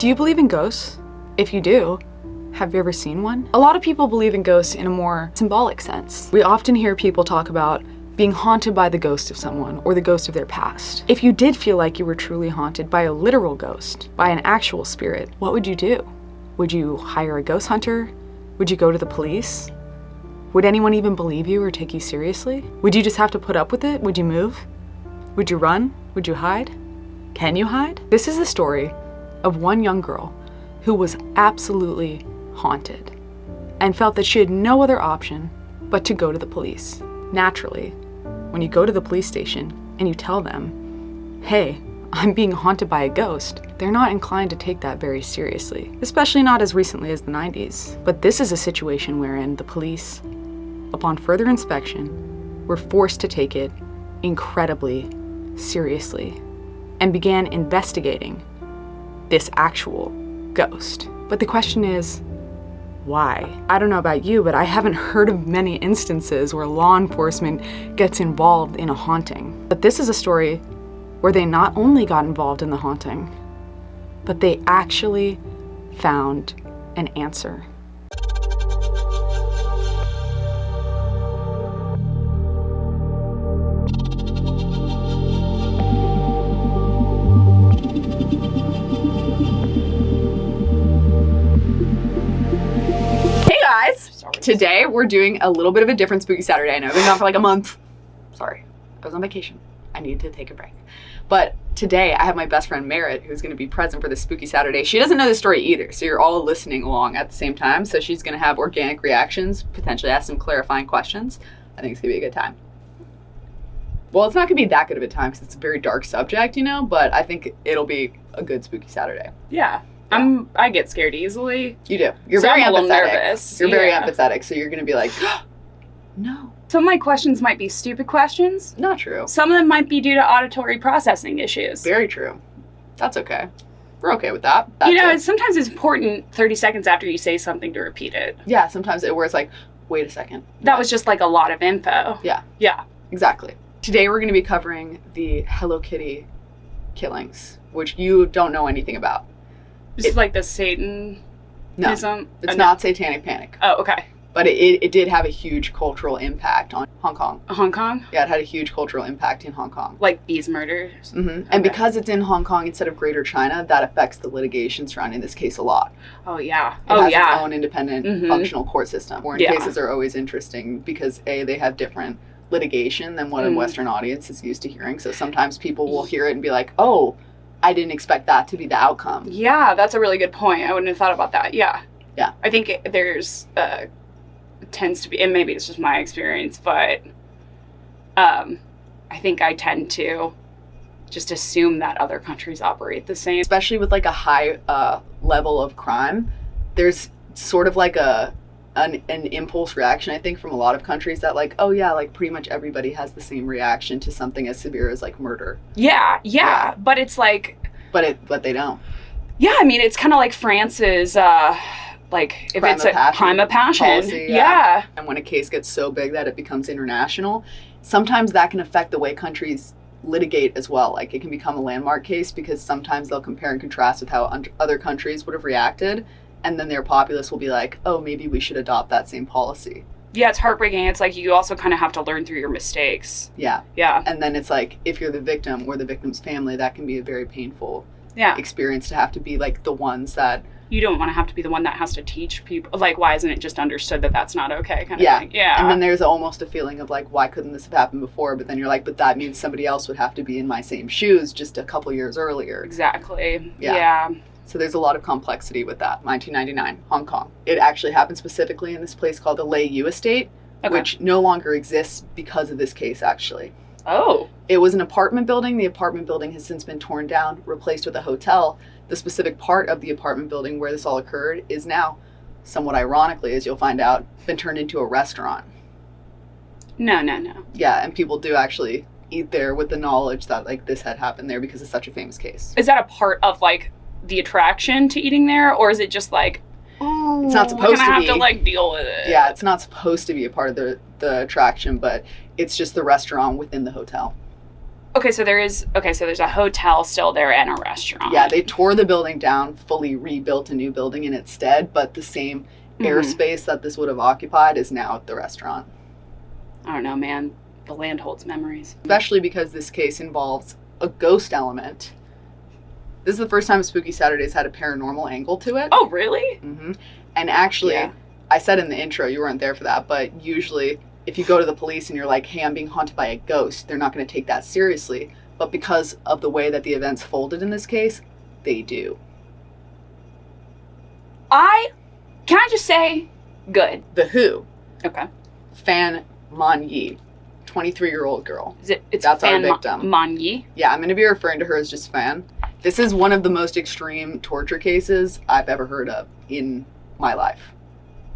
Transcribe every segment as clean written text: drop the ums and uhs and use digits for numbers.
Do you believe in ghosts? If you do, have you ever seen one? A lot of people believe in ghosts in a more symbolic sense. We often hear people talk about being haunted by the ghost of someone or the ghost of their past. If you did feel like you were truly haunted by a literal ghost, by an actual spirit, what would you do? Would you hire a ghost hunter? Would you go to the police? Would anyone even believe you or take you seriously? Would you just have to put up with it? Would you move? Would you run? Would you hide? Can you hide? This is the story of one young girl who was absolutely haunted and felt that she had no other option but to go to the police. Naturally, when you go to the police station and you tell them, hey, I'm being haunted by a ghost, they're not inclined to take that very seriously, especially not as recently as the 90s. But this is a situation wherein the police, upon further inspection, were forced to take it incredibly seriously and began investigating this actual ghost. But the question is, why? I don't know about you, but I haven't heard of many instances where law enforcement gets involved in a haunting. But this is a story where they not only got involved in the haunting, but they actually found an answer. Today, we're doing a little bit of a different Spooky Saturday. I know I've been gone for like a month. Sorry, I was on vacation. I needed to take a break. But today, I have my best friend Merritt, who's gonna be present for this Spooky Saturday. She doesn't know the story either, so you're all listening along at the same time. So she's gonna have organic reactions, potentially ask some clarifying questions. I think it's gonna be a good time. Well, it's not gonna be that good of a time because it's a very dark subject, you know, but I think it'll be a good Spooky Saturday. Yeah. I get scared easily. You do. You're so very I'm a little empathetic. nervous. You're very empathetic, so you're gonna be like, no. Some of my questions might be stupid questions. Not true. Some of them might be due to auditory processing issues. Very true. That's okay. We're okay with that. Sometimes it's important 30 seconds after you say something to repeat it. Yeah, sometimes where it's like, wait a second. That was just like a lot of info. Yeah. Yeah. Exactly. Today we're gonna be covering the Hello Kitty killings, which you don't know anything about. It's like the Satanism? No, it's not Satanic Panic. Oh, okay. But it did have a huge cultural impact on Hong Kong. Hong Kong? Yeah, it had a huge cultural impact in Hong Kong. Like these murders? Mm-hmm. Okay. And because it's in Hong Kong instead of Greater China, that affects the litigation surrounding this case a lot. Oh, yeah. It has its own independent functional court system. Foreign Yeah. cases are always interesting because A, they have different litigation than what a Western audience is used to hearing. So sometimes people will hear it and be like, oh, I didn't expect that to be the outcome. Yeah, that's a really good point. I wouldn't have thought about that. Yeah. Yeah. I think there's tends to be, and maybe it's just my experience, but I think I tend to just assume that other countries operate the same. Especially with like a high level of crime, there's sort of like an impulse reaction, I think, from a lot of countries that like, oh yeah, like pretty much everybody has the same reaction to something as severe as like murder. Yeah. But it's like... But they don't. Yeah, I mean, it's kind of like France's, like, if crime it's a crime of passion. Policy, yeah. And when a case gets so big that it becomes international, sometimes that can affect the way countries litigate as well. Like, it can become a landmark case because sometimes they'll compare and contrast with how other countries would have reacted. And then their populace will be like, oh, maybe we should adopt that same policy. Yeah, it's heartbreaking. It's like you also kind of have to learn through your mistakes. Yeah. Yeah. And then it's like, if you're the victim or the victim's family, that can be a very painful experience to have to be like the ones that... You don't want to have to be the one that has to teach people. Like, why isn't it just understood that that's not okay kind of thing? Yeah. And then there's almost a feeling of like, why couldn't this have happened before? But then you're like, but that means somebody else would have to be in my same shoes just a couple years earlier. Exactly. Yeah. So there's a lot of complexity with that. 1999, Hong Kong. It actually happened specifically in this place called the Lei Yu Estate, which no longer exists because of this case, actually. Oh. It was an apartment building. The apartment building has since been torn down, replaced with a hotel. The specific part of the apartment building where this all occurred is now, somewhat ironically, as you'll find out, been turned into a restaurant. No. Yeah, and people do actually eat there with the knowledge that like this had happened there because it's such a famous case. Is that a part of like the attraction to eating there, or is it just like, oh, it's not supposed to be? have to like deal with it? Yeah, it's not supposed to be a part of the attraction, but it's just the restaurant within the hotel. Okay, so there's a hotel still there and a restaurant. Yeah, they tore the building down, fully rebuilt a new building in its stead, but the same airspace that this would have occupied is now at the restaurant. I don't know, man. The land holds memories. Especially because this case involves a ghost element. This is the first time Spooky Saturdays had a paranormal angle to it. Oh, really? Mm-hmm. And actually, I said in the intro, you weren't there for that, but usually if you go to the police and you're like, hey, I'm being haunted by a ghost, they're not going to take that seriously. But because of the way that the events folded in this case, they do. Can I just say, good. The Who. Okay. Fan Mon Yi, 23-year-old girl. That's our victim. Mon Yi? Yeah, I'm going to be referring to her as just Fan. This is one of the most extreme torture cases I've ever heard of in my life.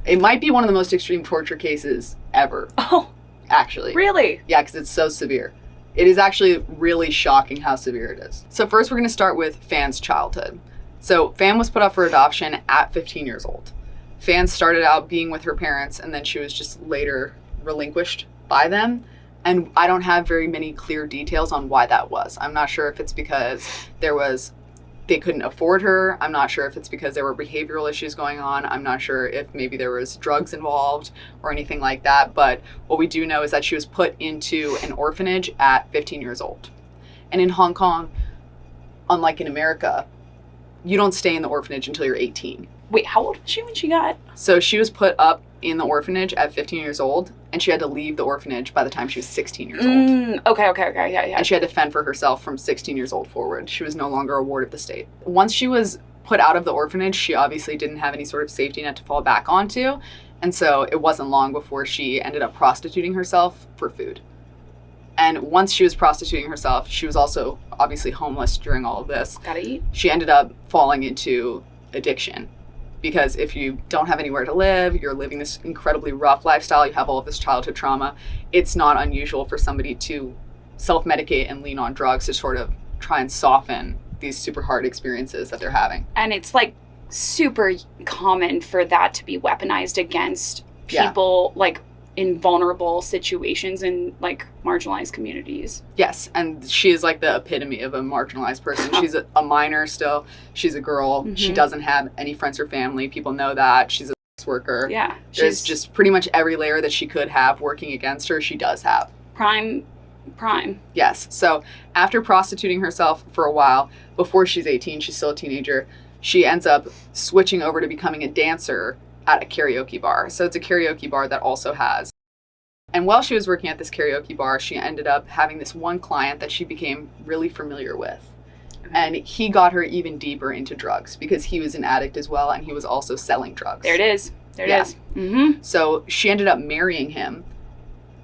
It might be one of the most extreme torture cases ever. Oh. Actually. Really? Yeah, because it's so severe. It is actually really shocking how severe it is. So first we're going to start with Fan's childhood. So Fan was put up for adoption at 15 years old. Fan started out being with her parents, and then she was just later relinquished by them. And I don't have very many clear details on why that was. I'm not sure if it's because they couldn't afford her. I'm not sure if it's because there were behavioral issues going on. I'm not sure if maybe there was drugs involved or anything like that. But what we do know is that she was put into an orphanage at 15 years old. And in Hong Kong, unlike in America, you don't stay in the orphanage until you're 18. Wait, how old was she when she got? So she was put up in the orphanage at 15 years old, and she had to leave the orphanage by the time she was 16 years old. Okay, yeah. And she had to fend for herself from 16 years old forward. She was no longer a ward of the state. Once she was put out of the orphanage, she obviously didn't have any sort of safety net to fall back onto, and so it wasn't long before she ended up prostituting herself for food. And once she was prostituting herself, she was also obviously homeless during all of this. Gotta eat. She ended up falling into addiction. Because if you don't have anywhere to live, you're living this incredibly rough lifestyle, you have all of this childhood trauma, it's not unusual for somebody to self-medicate and lean on drugs to sort of try and soften these super hard experiences that they're having. And it's like super common for that to be weaponized against people like in vulnerable situations in like marginalized communities. Yes, and she is like the epitome of a marginalized person. She's a minor still. She's a girl. Mm-hmm. She doesn't have any friends or family. People know that. She's a sex worker. Yeah. There's just pretty much every layer that she could have working against her, she does have. Prime. Yes. So after prostituting herself for a while, before she's 18, she's still a teenager, she ends up switching over to becoming a dancer at a karaoke bar. So it's a karaoke bar that also has. And while she was working at this karaoke bar, she ended up having this one client that she became really familiar with. Okay. And he got her even deeper into drugs because he was an addict as well, and he was also selling drugs. There it is. Mm-hmm. So she ended up marrying him,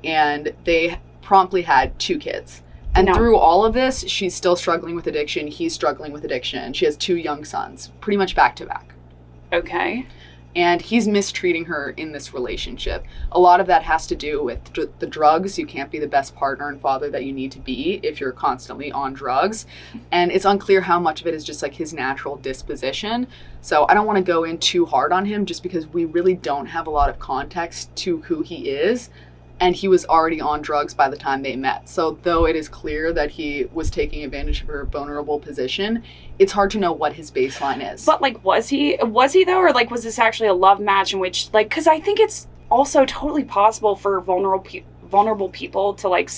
and they promptly had 2 kids. And through all of this, she's still struggling with addiction. He's struggling with addiction. She has 2 young sons, pretty much back to back. Okay. And he's mistreating her in this relationship. A lot of that has to do with the drugs. You can't be the best partner and father that you need to be if you're constantly on drugs. And it's unclear how much of it is just like his natural disposition. So I don't want to go in too hard on him just because we really don't have a lot of context to who he is. And he was already on drugs by the time they met. So though it is clear that he was taking advantage of her vulnerable position, it's hard to know what his baseline is. But like, was he though? Or like, was this actually a love match in which like, cause I think it's also totally possible for vulnerable people to like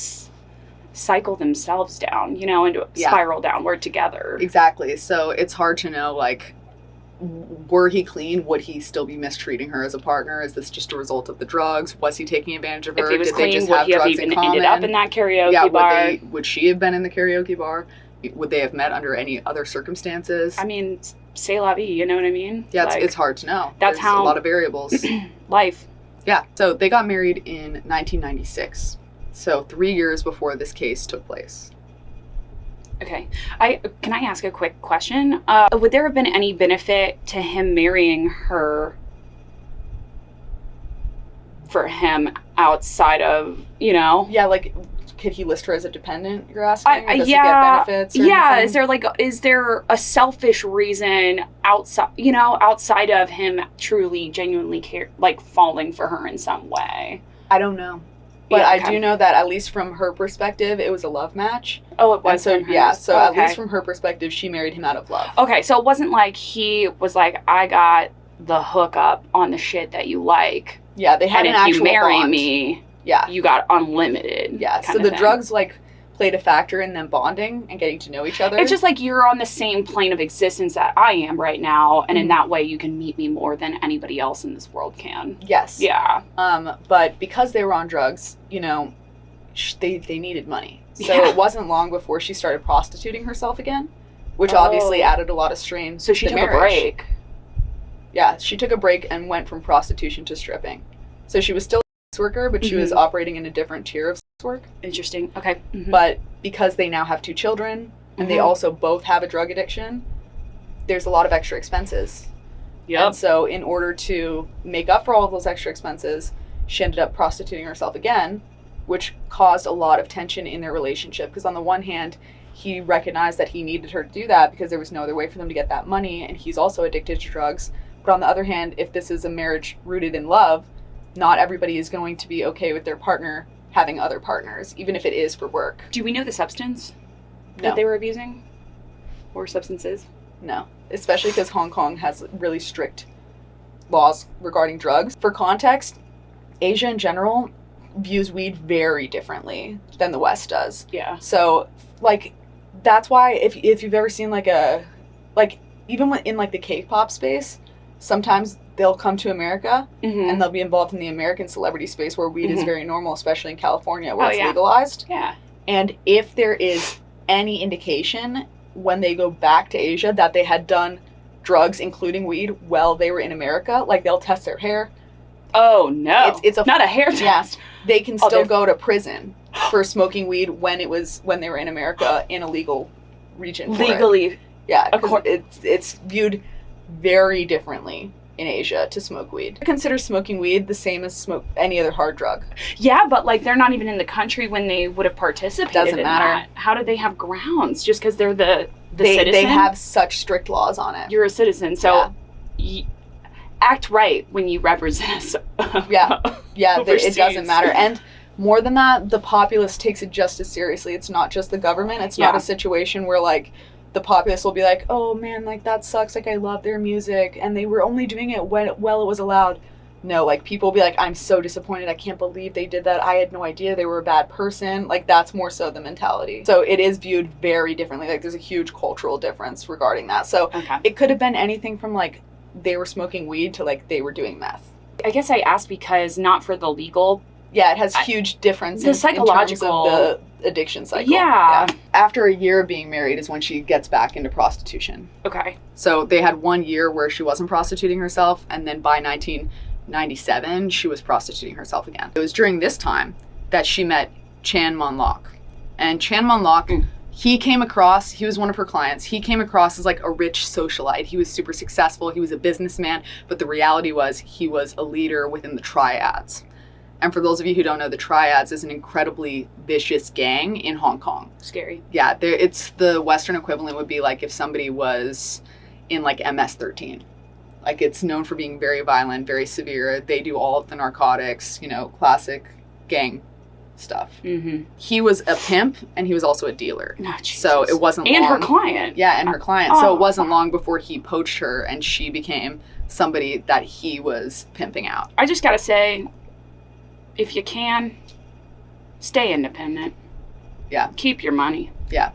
cycle themselves down, you know, and spiral downward together. Exactly. So it's hard to know, like, were he clean? Would he still be mistreating her as a partner? Is this just a result of the drugs? Was he taking advantage of her? If he was Did clean, they just would have he have drugs even in common? ended up in that karaoke bar? Would she have been in the karaoke bar? Would they have met under any other circumstances? I mean, c'est la vie, you know what I mean? Yeah, it's hard to know. That's There's a lot of variables. Life. Yeah, so they got married in 1996. So 3 years before this case took place. Okay. Can I ask a quick question? Would there have been any benefit to him marrying her for him outside of, you know? Yeah, like, could he list her as a dependent, you're asking? Or does he get benefits or anything? Is there a selfish reason outside of him truly, genuinely falling for her in some way? I don't know. But Yeah, I okay. do know that at least from her perspective, it was a love match. Oh, it And was. so from hers. yeah, so Okay. at least from her perspective, she married him out of love. Okay, so it wasn't like he was like, I got the hookup on the shit that you like. Yeah, they had And an if actual you marry bond. me, Yeah. you got unlimited. Yeah, kind so of the thing. drugs, like, played a factor in them bonding and getting to know each other. It's just like you're on the same plane of existence that I am right now, and in Mhm. that way you can meet me more than anybody else in this world can. Yes. Yeah. But because they were on drugs, you know, they needed money. So Yeah. it wasn't long before she started prostituting herself again, which obviously Oh. added a lot of strain So she to took the a marriage. break. Yeah, she took a break and went from prostitution to stripping. So she was still a sex worker, but she was Mhm. operating in a different tier of sex work. Interesting. Okay. Mhm. But because they now have 2 children and they Mhm. also both have a drug addiction, there's a lot of extra expenses. Yep. And so in order to make up for all of those extra expenses, she ended up prostituting herself again, which caused a lot of tension in their relationship. Because on the one hand, he recognized that he needed her to do that because there was no other way for them to get that money, and he's also addicted to drugs. But on the other hand, if this is a marriage rooted in love, not everybody is going to be okay with their partner having other partners, even if it is for work. Do we know the substance No. that they were abusing? Or substances? No, especially because Hong Kong has really strict laws regarding drugs. For context, Asia in general views weed very differently than the West does. Yeah. So, like, that's why if you've ever seen even in like the K-pop space, sometimes they'll come to America Mm-hmm. and they'll be involved in the American celebrity space where weed is Mhm. very normal, especially in California where Oh, it's yeah. legalized. Yeah. And if there is any indication when they go back to Asia that they had done drugs, including weed, while they were in America, like they'll test their hair. Oh no. It's not a hair Yeah, test. they can Oh, still they're- go to prison for smoking weed when they were in America in a legal region. for it. Legally. Yeah, because Accor- it's viewed very differently in Asia to smoke weed. I consider smoking weed the same as smoke any other hard drug. Yeah, but like they're not even in the country when they would have participated Doesn't in matter. that. How do they have grounds? Just because they're the citizen? They have such strict laws on it. You're a citizen, so act right when you represent us. Yeah. Yeah, it Overseas. doesn't matter. And more than that, the populace takes it just as seriously. It's not just the government. It's not Yeah. a situation where, like, the populace will be like, oh, man, like, that sucks. Like, I love their music. And they were only doing it when it was allowed. No, like, people will be like, I'm so disappointed. I can't believe they did that. I had no idea they were a bad person. Like, that's more so the mentality. So it is viewed very differently. Like, there's a huge cultural difference regarding that. So Okay. it could have been anything from, like, they were smoking weed to, like, they were doing meth. I guess I asked because not for the legal. Yeah, it has huge difference The in psychological- terms of the addiction cycle. Yeah. After a year of being married is when she gets back into prostitution. Okay. So they had 1 year where she wasn't prostituting herself, and then by 1997, she was prostituting herself again. It was during this time that she met Chan Mon Lok. And Chan Mon Lok, he was one of her clients. He came across as like a rich socialite. He was super successful. He was a businessman, but the reality was he was a leader within the triads. And for those of you who don't know, the triads is an incredibly vicious gang in Hong Kong. Scary. Yeah, it's the Western equivalent would be like if somebody was in like MS-13. Like, it's known for being very violent, very severe. They do all of the narcotics, classic gang stuff. Mm-hmm. He was a pimp and he was also a dealer. Oh, Jesus. So it wasn't And long. her client. Yeah, and her client. So Oh. it wasn't long before he poached her and she became somebody that he was pimping out. I just gotta say, if you can, stay independent. Yeah. Keep your money. Yeah.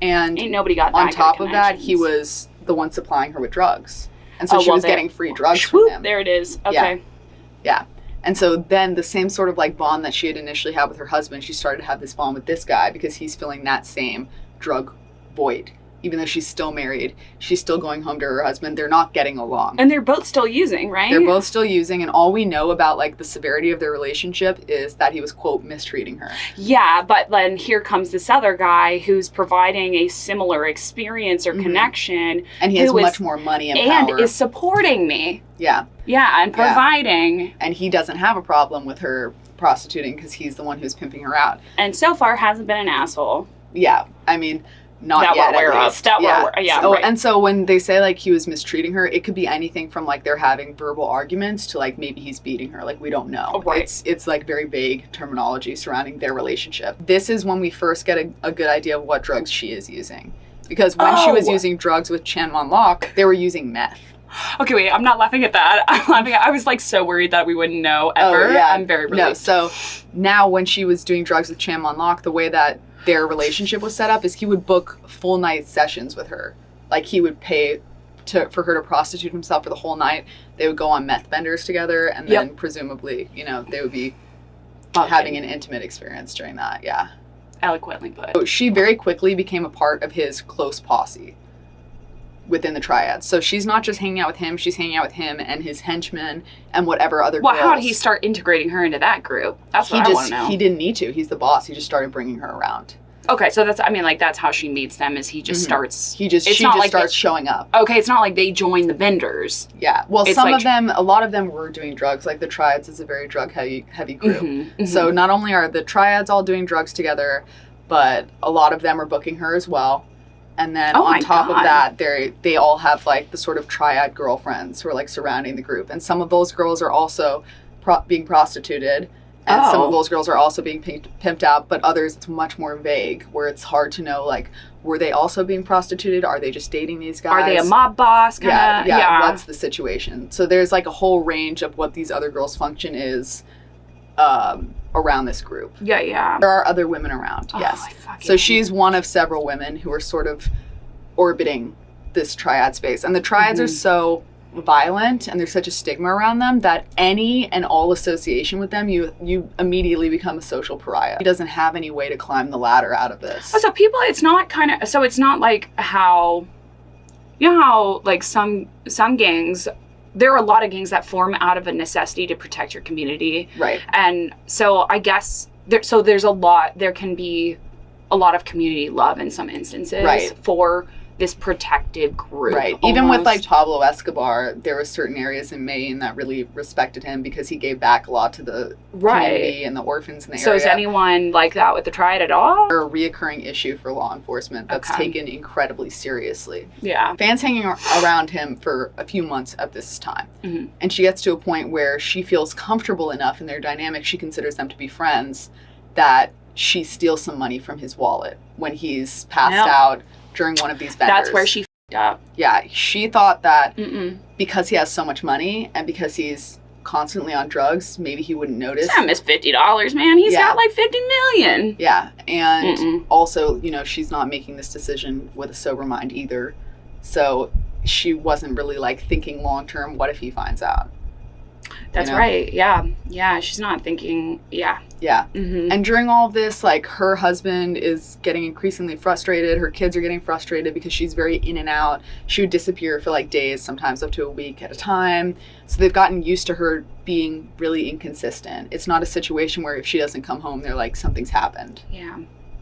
And Ain't nobody got that on good top of that, he connections. was the one supplying her with drugs. And so Oh, she well, was there- getting free drugs from Swoop, him. there it is. Okay. Yeah. And so then the same sort of like bond that she had initially had with her husband, she started to have this bond with this guy because he's filling that same drug void. Even though she's still married, she's still going home to her husband. They're not getting along. And they're both still using, right? They're both still using, and all we know about like the severity of their relationship is that he was, quote, mistreating her. Yeah, but then here comes this other guy who's providing a similar experience or Mhm. connection And he has Who is- much more money and power. and is supporting me. Yeah. Yeah, and Yeah. providing. And he doesn't have a problem with her prostituting because he's the one who's pimping her out. And so far hasn't been an asshole. Yeah. I mean, not that yet, we're aware at of. least. That we're aware, yeah, So, right. And so when they say like he was mistreating her, it could be anything from like they're having verbal arguments to like maybe he's beating her. Like we don't know. Oh, right. It's like very vague terminology surrounding their relationship. This is when we first get a good idea of what drugs she is using. Because when she was using drugs with Chan Man Lok, they were using meth. Okay, wait, I'm not laughing at that. I'm laughing I was like so worried that we wouldn't know ever. Oh, yeah. I'm very relieved. No, so now when she was doing drugs with Chan Man Lok, the way that their relationship was set up is he would book full night sessions with her. Like he would pay for her to prostitute himself for the whole night. They would go on meth benders together, and then presumably, you know, they would be having an intimate experience during that. Yeah. Eloquently put. So she very quickly became a part of his close posse within the triad. So she's not just hanging out with him, she's hanging out with him and his henchmen and whatever other girls. How did he start integrating her into that group? That's what I want to know. He didn't need to. He's the boss. He just started bringing her around. Okay, so that's, I mean, like, that's how she meets them, is he just starts... She just starts showing up. Okay, it's not like they join the vendors. Yeah. Well, It's some like- of them, a lot of them were doing drugs. Like the triads is a very drug-heavy group. So not only are the triads all doing drugs together, but a lot of them are booking her as well. And then on top of that, they all have like the sort of triad girlfriends who are like surrounding the group. And some of those girls are also being prostituted. And some of those girls are also being pimped out, but others it's much more vague, where it's hard to know, like, were they also being prostituted? Are they just dating these guys? Are they a mob boss? Yeah. What's the situation? So there's like a whole range of what these other girls' function is around this group. Yeah. There are other women around, yes. So she's one of several women who are sort of orbiting this triad space. And the triads are so violent and there's such a stigma around them that any and all association with them, you immediately become a social pariah. He doesn't have any way to climb the ladder out of this. So people, it's not like how, you know how like some gangs, there are a lot of gangs that form out of a necessity to protect your community. Right. And so I guess there can be a lot of community love in some instances for this protected group. Right. Almost. Even with like Pablo Escobar, there were certain areas in Maine that really respected him because he gave back a lot to the community and the orphans in the area. So is anyone like that with the triad at all? A reoccurring issue for law enforcement that's taken incredibly seriously. Yeah. Fans hanging around him for a few months at this time. And she gets to a point where she feels comfortable enough in their dynamic, she considers them to be friends, that she steals some money from his wallet when he's passed out during one of these vendors. That's where she f***ed up. Yeah, she thought that because he has so much money and because he's constantly on drugs, maybe he wouldn't notice. I missed $50, man. He's got like 50 million. Yeah, and also, you know, she's not making this decision with a sober mind either. So she wasn't really like thinking long term, what if he finds out? That's right. Yeah. She's not thinking. Yeah. And during all of this, like, her husband is getting increasingly frustrated. Her kids are getting frustrated because she's very in and out. She would disappear for like days, sometimes up to a week at a time. So they've gotten used to her being really inconsistent. It's not a situation where if she doesn't come home, they're like, something's happened. Yeah.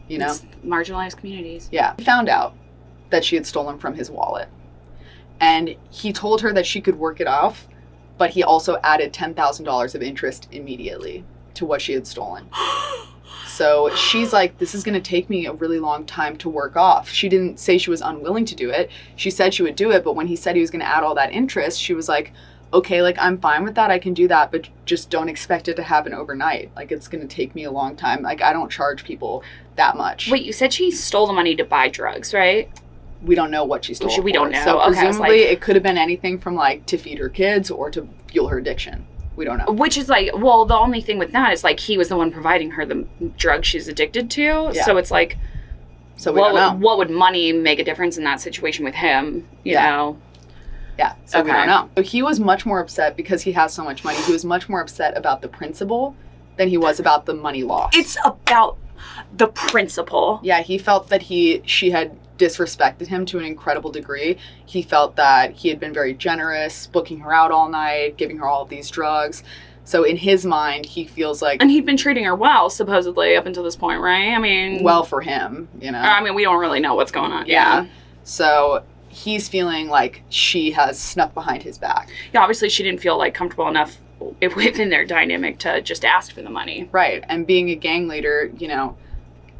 You know? It's marginalized communities. Yeah. He found out that she had stolen from his wallet. And he told her that she could work it off, but he also added $10,000 of interest immediately to what she had stolen. So she's like, this is going to take me a really long time to work off. She didn't say she was unwilling to do it. She said she would do it, but when he said he was going to add all that interest, she was like, okay, like, I'm fine with that. I can do that, but just don't expect it to happen overnight. Like, it's going to take me a long time. Like, I don't charge people that much. Wait, you said she stole the money to buy drugs, right? We don't know what she stole. We don't know. So presumably it could have been anything from like to feed her kids or to fuel her addiction. We don't know. Which is like, well, the only thing with that is like he was the one providing her the drug she's addicted to. Yeah. So it's like, so we don't know. What would money make a difference in that situation with him? You know? Yeah. So we don't know. So he was much more upset because he has so much money. He was much more upset about the principle than he was about the money loss. It's about the principle. Yeah. He felt that she had disrespected him to an incredible degree. He felt that he had been very generous, booking her out all night, giving her all of these drugs. So in his mind, he feels like... And he'd been treating her well, supposedly, up until this point, right? I mean... Well for him, you know? I mean, we don't really know what's going on. Yeah. So he's feeling like she has snuck behind his back. Yeah, obviously she didn't feel like comfortable enough within their dynamic to just ask for the money. Right. And being a gang leader, you know,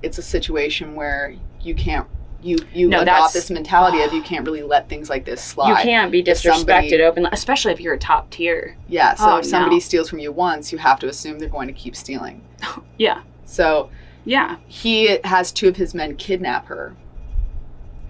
it's a situation where you can't you No, adopt that's- this mentality of you can't really let things like this slide. You can't be If somebody- disrespected openly, especially if you're a top tier. Yeah, so Oh, if somebody no. steals from you once, you have to assume they're going to keep stealing. Yeah. So Yeah. he has 2 of his men kidnap her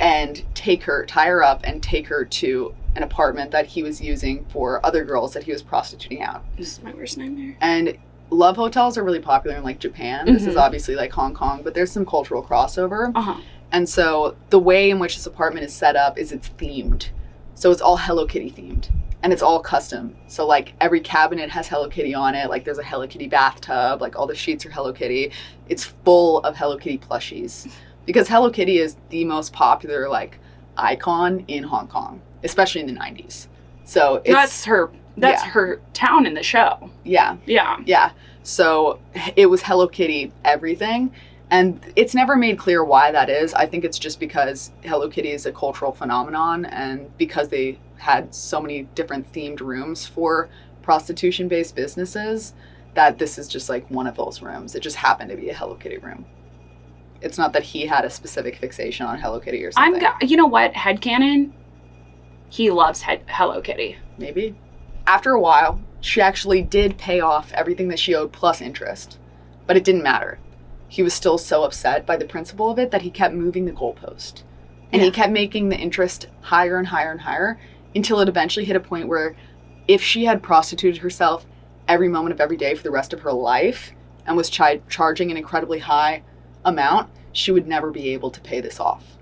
and tie her up and take her to an apartment that he was using for other girls that he was prostituting out. This is my worst nightmare. And love hotels are really popular in like Japan. This is obviously like Hong Kong, but there's some cultural crossover. Uh-huh. And so the way in which this apartment is set up is it's themed. So it's all Hello Kitty themed. And it's all custom. So like every cabinet has Hello Kitty on it. Like there's a Hello Kitty bathtub. Like all the sheets are Hello Kitty. It's full of Hello Kitty plushies. Because Hello Kitty is the most popular like icon in Hong Kong, especially in the 90s. So it's... That's her town in the show. Yeah. Yeah. Yeah. So it was Hello Kitty everything. And it's never made clear why that is. I think it's just because Hello Kitty is a cultural phenomenon, and because they had so many different themed rooms for prostitution-based businesses, that this is just like one of those rooms. It just happened to be a Hello Kitty room. It's not that he had a specific fixation on Hello Kitty or something. You know what? Headcanon? He loves Hello Kitty. Maybe. After a while, she actually did pay off everything that she owed plus interest, but it didn't matter. He was still so upset by the principle of it that he kept moving the goalpost. And he kept making the interest higher and higher and higher until it eventually hit a point where if she had prostituted herself every moment of every day for the rest of her life and was charging an incredibly high amount, she would never be able to pay this off.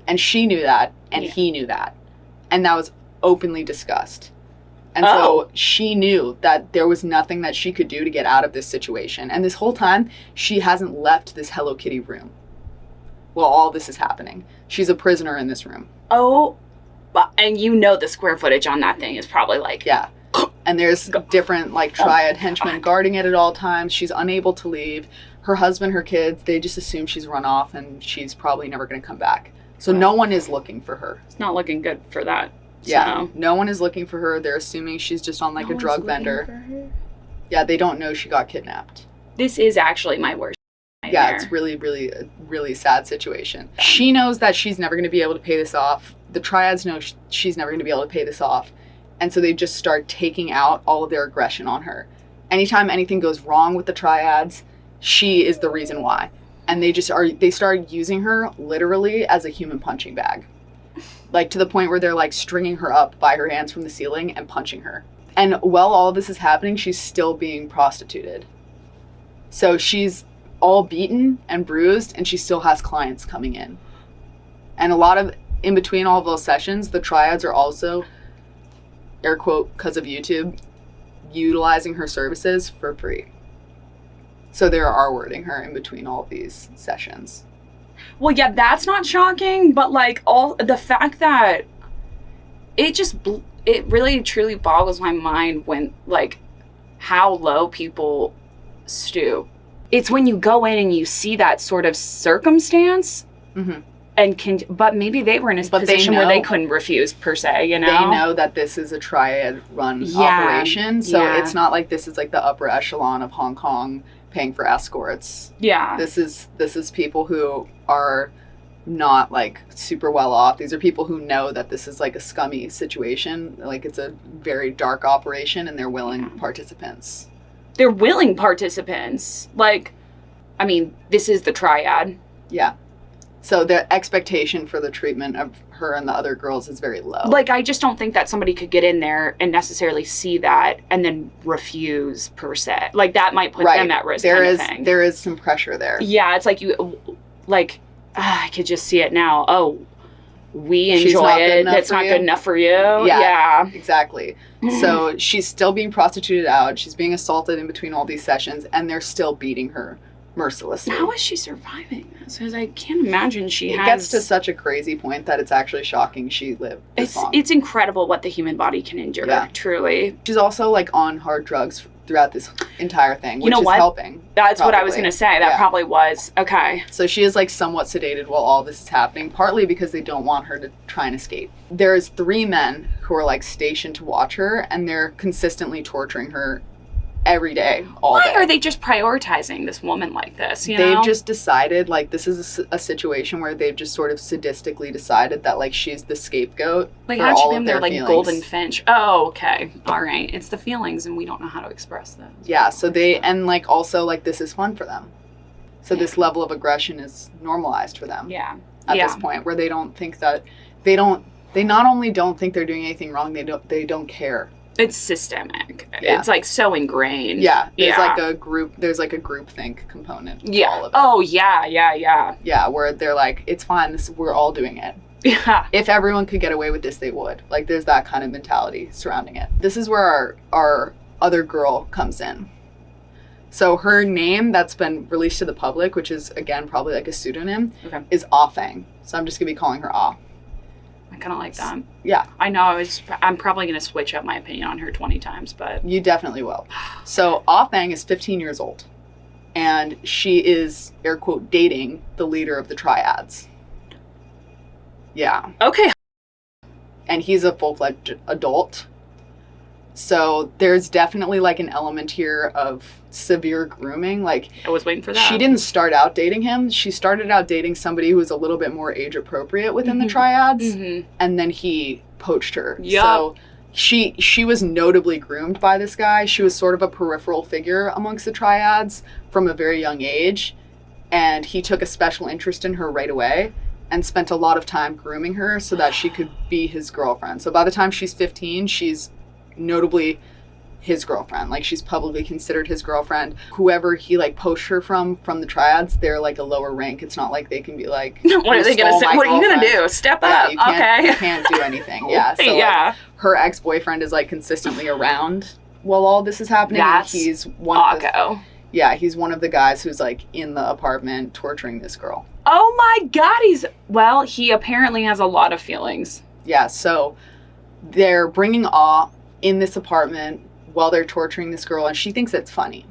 And she knew that, and he knew that. And that was openly discussed. And so she knew that there was nothing that she could do to get out of this situation. And this whole time, she hasn't left this Hello Kitty room while all this is happening. She's a prisoner in this room. Oh, and you know the square footage on that thing is probably like... Yeah. And there's different, like, triad henchmen guarding it at all times. She's unable to leave. Her husband, her kids, they just assume she's run off and she's probably never going to come back. So no one is looking for her. It's not looking good for that. Yeah, so. no one is looking for her. They're assuming she's just on like a drug bender. Yeah, they don't know she got kidnapped. This is actually my worst nightmare. Yeah, it's really, really, a really sad situation. She knows that she's never going to be able to pay this off. The triads know she's never going to be able to pay this off. And so they just start taking out all of their aggression on her. Anytime anything goes wrong with the triads, she is the reason why. And they started using her literally as a human punching bag. Like to the point where they're like stringing her up by her hands from the ceiling and punching her. And while all of this is happening, she's still being prostituted. So she's all beaten and bruised, and she still has clients coming in. And a lot of, in between all of those sessions, the triads are also, air quote, because of YouTube, utilizing her services for free. So they're R-wording her in between all of these sessions. Well, yeah, that's not shocking, but like all the fact that it really truly boggles my mind when like how low people stoop. It's when you go in and you see that sort of circumstance, and but maybe they were in a position where they couldn't refuse per se. You know, they know that this is a triad-run operation, so it's not like this is like the upper echelon of Hong Kong paying for escorts. Yeah, this is people who are not like super well off. These are people who know that this is like a scummy situation, like it's a very dark operation, and they're willing participants. They're willing participants. Like, I mean, this is the triad. Yeah. So the expectation for the treatment of her and the other girls is very low. Like, I just don't think that somebody could get in there and necessarily see that and then refuse per se. Like, that might put them at risk. There is some pressure there. Yeah, it's like I could just see it now. Oh, we enjoy it. That's not good enough for you. Yeah. Exactly. So she's still being prostituted out. She's being assaulted in between all these sessions, and they're still beating her mercilessly. How is she surviving this? Because I can't imagine it gets to such a crazy point that it's actually shocking she lived this long. It's incredible what the human body can endure, truly. She's also like on hard drugs throughout this entire thing, which is helping. That's what I was going to say. That probably was. Okay. So she is like somewhat sedated while all this is happening, partly because they don't want her to try and escape. There's 3 men who are like stationed to watch her, and they're consistently torturing her every day, all Why day. are they just prioritizing this woman like this, you know? They've just decided, like, this is a situation where they've just sort of sadistically decided that, like, she's the scapegoat like, for how'd you all be of there, their like, feelings. golden finch? Oh, okay. All right. It's the feelings, and we don't know how to express those. Yeah, so they, and, like, also, like, this is fun for them. So this level of aggression is normalized for them. Yeah. At this point, where they don't think that, they not only don't think they're doing anything wrong, they don't care. It's systemic. Yeah. It's, like, so ingrained. Yeah, there's like a group think component to all of it. Oh, yeah. Yeah, where they're like, it's fine, we're all doing it. Yeah. If everyone could get away with this, they would. Like, there's that kind of mentality surrounding it. This is where our other girl comes in. So her name that's been released to the public, which is, again, probably like a pseudonym, is Ah Fang. So I'm just going to be calling her Ah. I kind of like that. Yeah. I know. I'm probably going to switch up my opinion on her 20 times, but... You definitely will. So Ah Fang is 15 years old. And she is, air quote, dating the leader of the triads. Yeah. Okay. And he's a full-fledged adult. So there's definitely, like, an element here of severe grooming. Like, I was waiting for that. She didn't start out dating him. She started out dating somebody who was a little bit more age appropriate within the triads. And then he poached her. Yep. So she was notably groomed by this guy. She was sort of a peripheral figure amongst the triads from a very young age. And he took a special interest in her right away and spent a lot of time grooming her so that she could be his girlfriend. So by the time she's 15, she's notably his girlfriend. Like, she's publicly considered his girlfriend. Whoever he, like, poached her from the triads, they're, like, a lower rank. It's not like they can be like, what are they going to say? What are you going to do? Step up. You okay. You can't do anything. Yeah. So, like, her ex-boyfriend is, like, consistently around while all this is happening. That's and he's one he's one of the guys who's, like, in the apartment torturing this girl. Oh my God, he apparently has a lot of feelings. Yeah, so they're bringing Ah in this apartment while they're torturing this girl, and she thinks it's funny.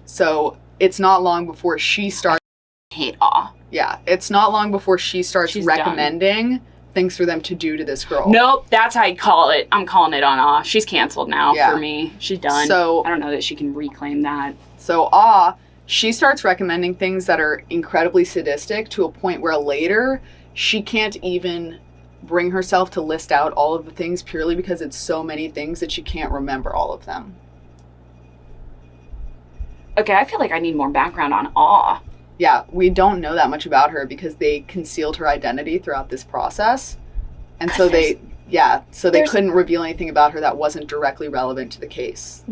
So it's not long before she starts... I hate Ah. Yeah, it's not long before she starts She's recommending things for them to do to this girl. Nope, that's how you call it. I'm calling it on Ah. She's canceled now for me. She's done. So I don't know that she can reclaim that. So Ah, she starts recommending things that are incredibly sadistic to a point where later she can't even bring herself to list out all of the things purely because it's so many things that she can't remember all of them. Okay, I feel like I need more background on Ah. Yeah, we don't know that much about her because they concealed her identity throughout this process. And so they couldn't reveal anything about her that wasn't directly relevant to the case.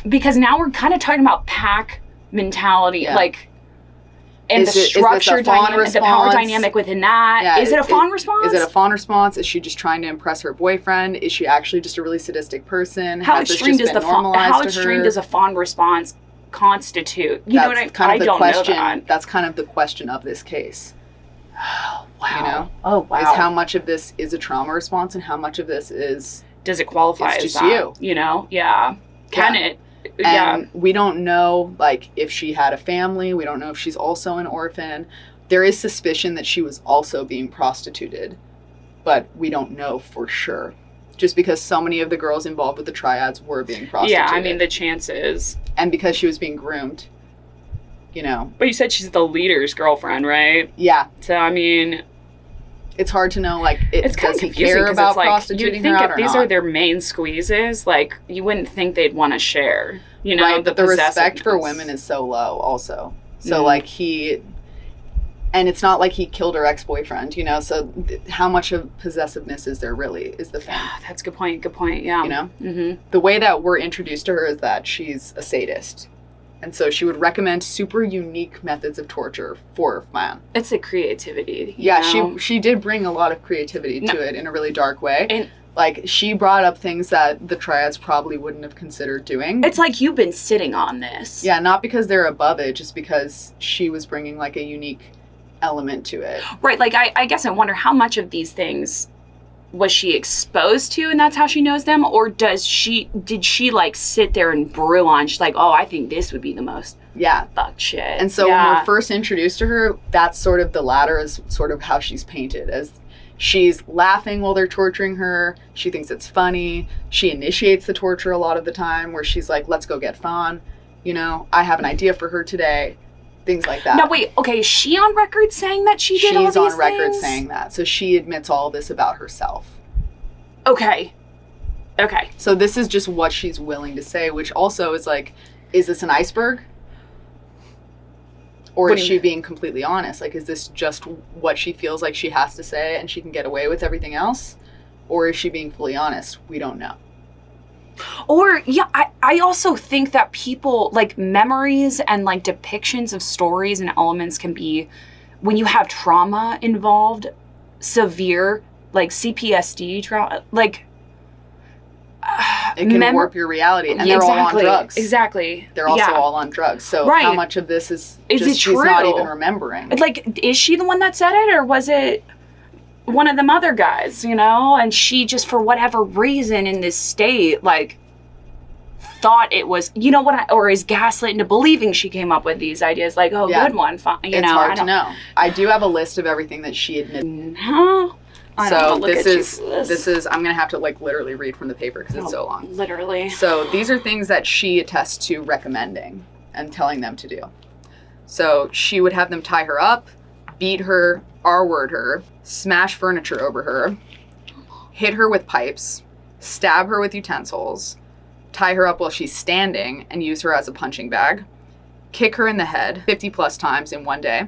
Because now we're kind of talking about pack mentality, like, and the structure dynamic, the power dynamic within that. Yeah, is it a fawn response? Is it a fawn response? Is she just trying to impress her boyfriend? Is she actually just a really sadistic person? How extreme does a fawn response constitute? You know what I don't know that. That's kind of the question of this case. Oh, wow. You know? Oh, wow. Is how much of this is a trauma response and how much of this does it qualify as just that? You? You know? Yeah. Can it? And we don't know, like, if she had a family. We don't know if she's also an orphan. There is suspicion that she was also being prostituted, but we don't know for sure. Just because so many of the girls involved with the triads were being prostituted. Yeah, I mean, the chances. And because she was being groomed, you know. But you said she's the leader's girlfriend, right? Yeah. So, I mean... It's hard to know, like, it's kind of confusing care about it's like, prostituting you'd think her if these are their main squeezes, like, you wouldn't think they'd want to share, you know? Right, but the respect for women is so low also. So, like, and it's not like he killed her ex-boyfriend, you know? So how much of possessiveness is there really is the thing. That's a good point, yeah. You know? The way that we're introduced to her is that she's a sadist. And so she would recommend super unique methods of torture for man. It's a creativity. Yeah, she did bring a lot of creativity to it in a really dark way. And like, she brought up things that the triads probably wouldn't have considered doing. It's like you've been sitting on this. Yeah, not because they're above it, just because she was bringing, like, a unique element to it. Right, like, I guess I wonder how much of these things was she exposed to and that's how she knows them, or did she like sit there and brew on, she's like, oh, I think this would be the most fucked shit. And so when we're first introduced to her, that's sort of the latter is sort of how she's painted, as She's laughing while they're torturing her. She thinks it's funny. She initiates the torture a lot of the time, where she's like, let's go get Fawn. You know, I have an idea for her today. Things like that. Now, wait, okay, is she on record saying that she did all these things? She's on record saying that. So she admits all this about herself. Okay. Okay. So this is just what she's willing to say, which also is like, is this an iceberg? Or is she being completely honest? Like, is this just what she feels like she has to say and she can get away with everything else? Or is she being fully honest? We don't know. Or, yeah, I also think that people, like, memories and, like, depictions of stories and elements can be, when you have trauma involved, severe, like, CPSD trauma, like... it can warp your reality, and they're all on drugs. Exactly. They're also all on drugs. So how much of this is just it true? She's not even remembering? Like, is she the one that said it, or was it one of them other guys, you know? And she just, for whatever reason, in this state, like, thought it was, you know what, or is gaslit into believing she came up with these ideas, like, oh, good one, fine, you know. It's hard to know. I do have a list of everything that she admitted. So this is I'm gonna have to like literally read from the paper because it's so long. Literally. So these are things that she attests to recommending and telling them to do. So she would have them tie her up, beat her, R-word her, smash furniture over her, hit her with pipes, stab her with utensils, tie her up while she's standing and use her as a punching bag, kick her in the head 50 plus times in one day.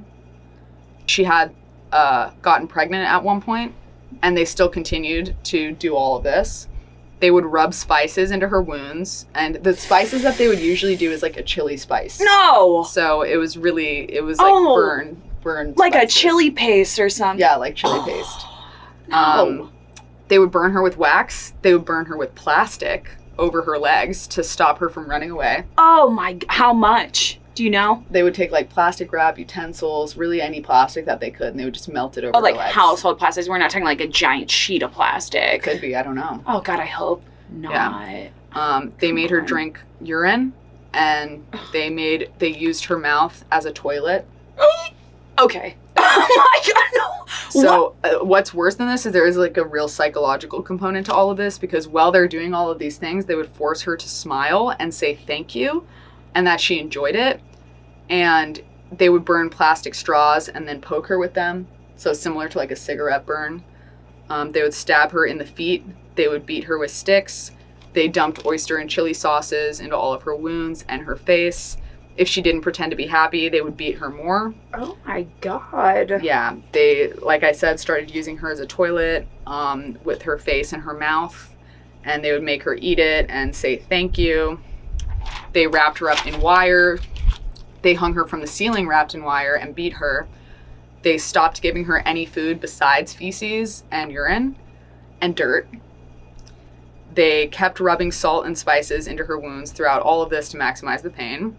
She had gotten pregnant at one point, and they still continued to do all of this. They would rub spices into her wounds, and the spices that they would usually do is like a chili spice. No! So it was like burn like spices. A chili paste or something. Yeah, like chili paste. No. They would burn her with wax. They would burn her with plastic over her legs to stop her from running away. Oh my, how much? Do you know? They would take like plastic wrap, utensils, really any plastic that they could, and they would just melt it over her legs. Like household plastics. We're not talking like a giant sheet of plastic. Could be, I don't know. Oh God, I hope not. Yeah. They made her drink urine, and they used her mouth as a toilet. Okay. Oh my God, no. So what's worse than this is there is like a real psychological component to all of this, because while they're doing all of these things, they would force her to smile and say thank you, and that she enjoyed it. And they would burn plastic straws and then poke her with them. So similar to like a cigarette burn. They would stab her in the feet. They would beat her with sticks. They dumped oyster and chili sauces into all of her wounds and her face. If she didn't pretend to be happy, they would beat her more. Oh my God. Yeah, they, like I said, started using her as a toilet with her face and her mouth. And they would make her eat it and say thank you. They wrapped her up in wire. They hung her from the ceiling wrapped in wire and beat her. They stopped giving her any food besides feces and urine and dirt. They kept rubbing salt and spices into her wounds throughout all of this to maximize the pain.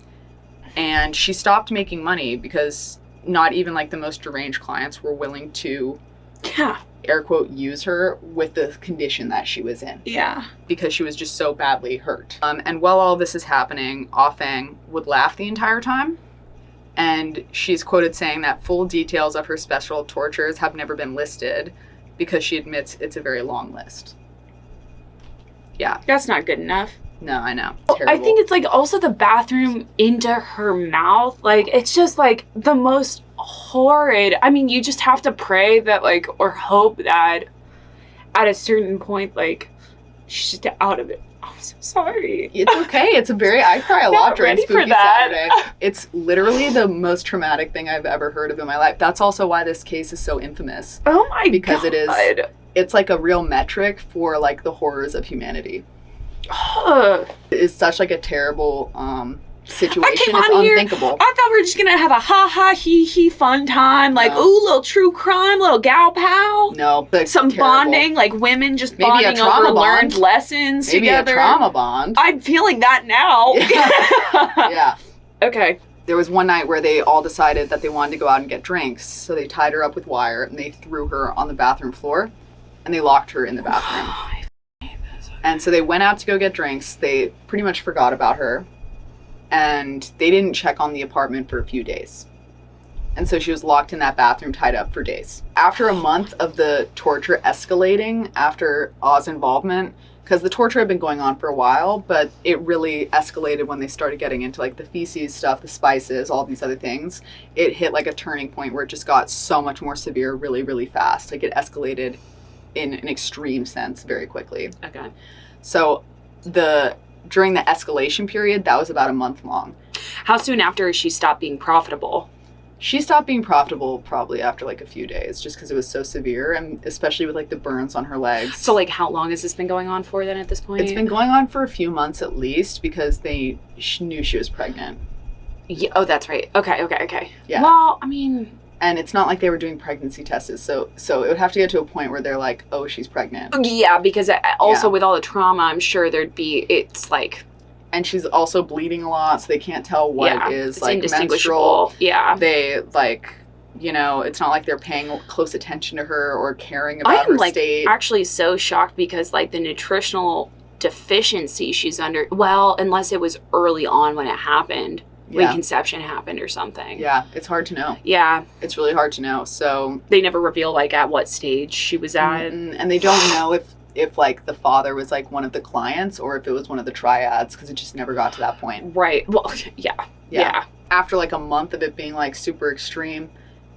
And she stopped making money because not even like the most deranged clients were willing to, air quote, use her with the condition that she was in. Yeah. Because she was just so badly hurt. And while all this is happening, Ah Fang would laugh the entire time. And she's quoted saying that full details of her special tortures have never been listed because she admits it's a very long list. Yeah. That's not good enough. No, I know. Terrible. I think it's like also the bathroom into her mouth. Like, it's just like the most horrid. I mean, you just have to pray that, like, or hope that at a certain point, like, she's just out of it. I'm so sorry. It's okay. I cry a lot during Spooky Saturday. That. It's literally the most traumatic thing I've ever heard of in my life. That's also why this case is so infamous. Oh my God. Because it's like a real metric for like the horrors of humanity. It's such like a terrible situation. It's unthinkable. I thought we were just gonna have a ha he fun time, like ooh, little true crime, little gal pal. No, some terrible bonding, like women just maybe bonding over learned lessons maybe together. Maybe a trauma bond. I'm feeling that now. Yeah. Okay. There was one night where they all decided that they wanted to go out and get drinks, so they tied her up with wire and they threw her on the bathroom floor, and they locked her in the bathroom. And so they went out to go get drinks. They pretty much forgot about her. And they didn't check on the apartment for a few days. And so she was locked in that bathroom, tied up for days. After a month of the torture escalating after Oz involvement, because the torture had been going on for a while, but it really escalated when they started getting into like the feces stuff, the spices, all these other things. It hit like a turning point where it just got so much more severe really, really fast. Like it escalated in an extreme sense very quickly. Okay. So during the escalation period, that was about a month long. How soon after she stopped being profitable? She stopped being profitable probably after like a few days, just because it was so severe, and especially with like the burns on her legs. So like how long has this been going on for then at this point? It's been going on for a few months at least, because they knew she was pregnant. Yeah, oh, that's right. Okay. Yeah. Well, I mean... And it's not like they were doing pregnancy tests, so it would have to get to a point where they're like, oh, she's pregnant. Yeah, because also with all the trauma, I'm sure it's like... And she's also bleeding a lot, so they can't tell what is it's like indistinguishable. menstrual. Yeah. They like, it's not like they're paying close attention to her or caring about her state. I'm actually so shocked because like the nutritional deficiency she's under, well, unless it was early on when it happened, when conception happened or something. Yeah, it's hard to know. Yeah. It's really hard to know. So they never reveal like at what stage she was at. And they don't know if like the father was like one of the clients or if it was one of the triads, because it just never got to that point. Right. Well, yeah. After like a month of it being like super extreme,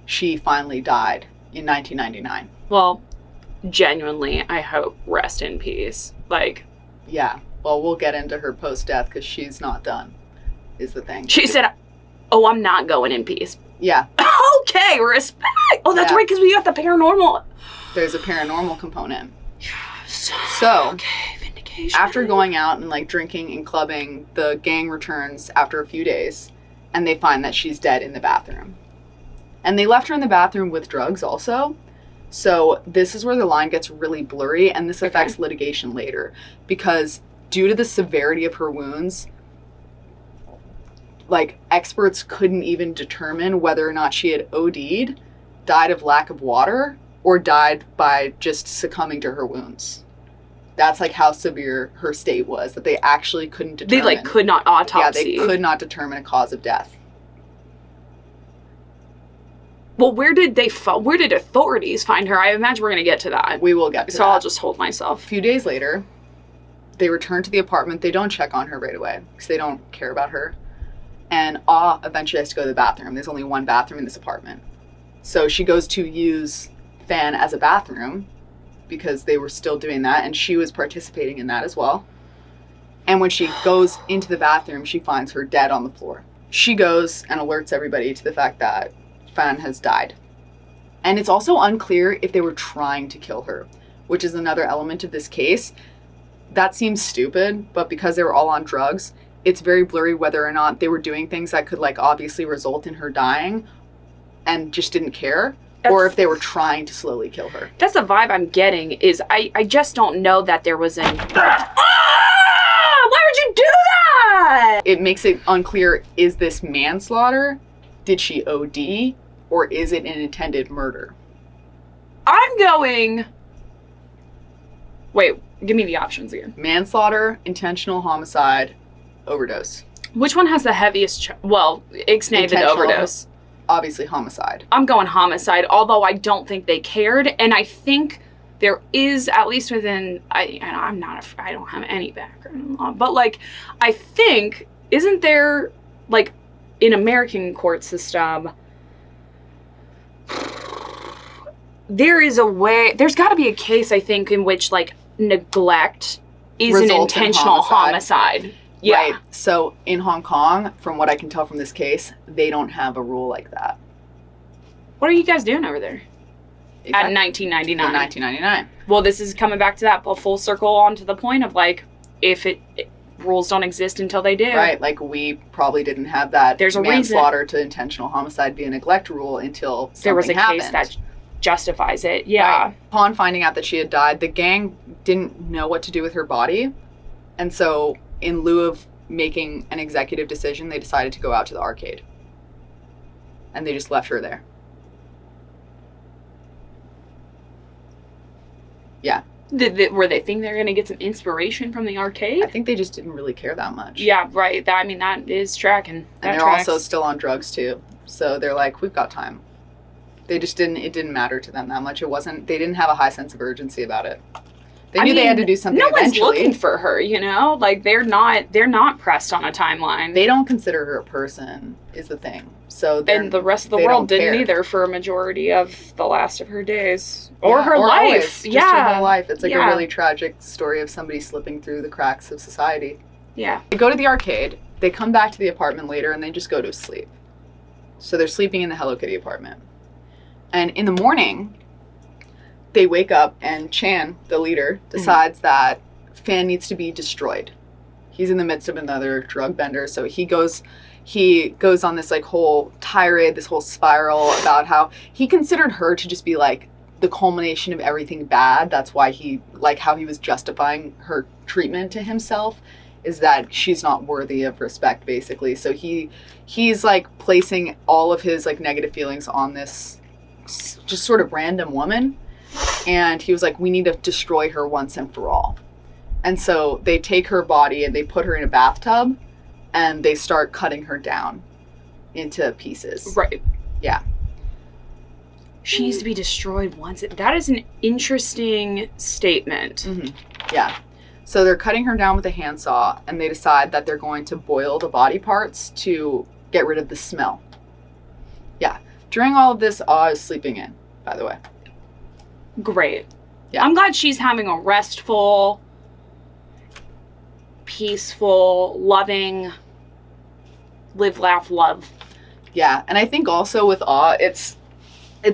she finally died in 1999. Well, genuinely, I hope rest in peace. Like, yeah. Well, we'll get into her post-death because she's not done, is the thing. She said, oh, I'm not going in peace. Yeah. Okay, respect. Oh, that's right, because we got the paranormal. There's a paranormal component. So, okay, vindication. After going out and like drinking and clubbing, the gang returns after a few days and they find that she's dead in the bathroom. And they left her in the bathroom with drugs also. So this is where the line gets really blurry, and this affects litigation later, because due to the severity of her wounds, like experts couldn't even determine whether or not she had OD'd, died of lack of water, or died by just succumbing to her wounds. That's like how severe her state was, that they actually couldn't determine. They like could not autopsy. Yeah, they could not determine a cause of death. Well, where did authorities find her? I imagine we're going to get to that. We will get to that. So I'll just hold myself. A few days later, they return to the apartment. They don't check on her right away because they don't care about her. And eventually has to go to the bathroom. There's only one bathroom in this apartment. So she goes to use Fan as a bathroom because they were still doing that, and she was participating in that as well. And when she goes into the bathroom, she finds her dead on the floor. She goes and alerts everybody to the fact that Fan has died. And it's also unclear if they were trying to kill her, which is another element of this case. That seems stupid, but because they were all on drugs, it's very blurry whether or not they were doing things that could like obviously result in her dying and just didn't care. Or if they were trying to slowly kill her. That's the vibe I'm getting, is I just don't know that there was an... Why would you do that? It makes it unclear, is this manslaughter? Did she OD? Or is it an intended murder? I'm going... Wait, give me the options again. Manslaughter, intentional homicide, overdose. Which one has the heaviest... ixnay the overdose. Obviously homicide. I'm going homicide, although I don't think they cared, and I think there is, at least within, I don't have any background in law, but like, I think, isn't there, like, in American court system, there is a way, there's got to be a case, I think, in which, like, neglect is an intentional homicide. Yeah. Right. So in Hong Kong, from what I can tell from this case, they don't have a rule like that. What are you guys doing over there? At 1999. In 1999. Well, this is coming back to that full circle onto the point of like, if rules don't exist until they do. Right. Like we probably didn't have that There's a manslaughter to intentional homicide via neglect rule until something there was a happened. case that justifies it. Yeah. Right. Upon finding out that she had died, the gang didn't know what to do with her body. And so in lieu of making an executive decision, they decided to go out to the arcade. And they just left her there. Yeah. Were they think they're going to get some inspiration from the arcade? I think they just didn't really care that much. Yeah, right. That is tracking. And they're also still on drugs too. So they're like, we've got time. It didn't matter to them that much. They didn't have a high sense of urgency about it. They knew they had to do something eventually. No one's looking for her, you know? Like, they're not pressed on a timeline. They don't consider her a person, is the thing. So and the rest of the world didn't either for a majority of the last of her days. Or her life. Always, just her whole life. It's like a really tragic story of somebody slipping through the cracks of society. Yeah. They go to the arcade. They come back to the apartment later, and they just go to sleep. So they're sleeping in the Hello Kitty apartment. And in the morning, they wake up, and Chan, the leader, decides that Fan needs to be destroyed. He's in the midst of another drug bender, so he goes on this like whole tirade, this whole spiral about how he considered her to just be like the culmination of everything bad. That's why how he was justifying her treatment to himself, is that she's not worthy of respect, basically. So he's like placing all of his like negative feelings on this just sort of random woman. And he was like, we need to destroy her once and for all. And so they take her body and they put her in a bathtub and they start cutting her down into pieces. Right. Yeah. She needs to be destroyed once. That is an interesting statement. Mm-hmm. Yeah. So they're cutting her down with a handsaw, and they decide that they're going to boil the body parts to get rid of the smell. Yeah. During all of this, Ah is sleeping in, by the way. Great. Yeah. I'm glad she's having a restful, peaceful, loving, live, laugh, love. Yeah. And I think also with Ah, it's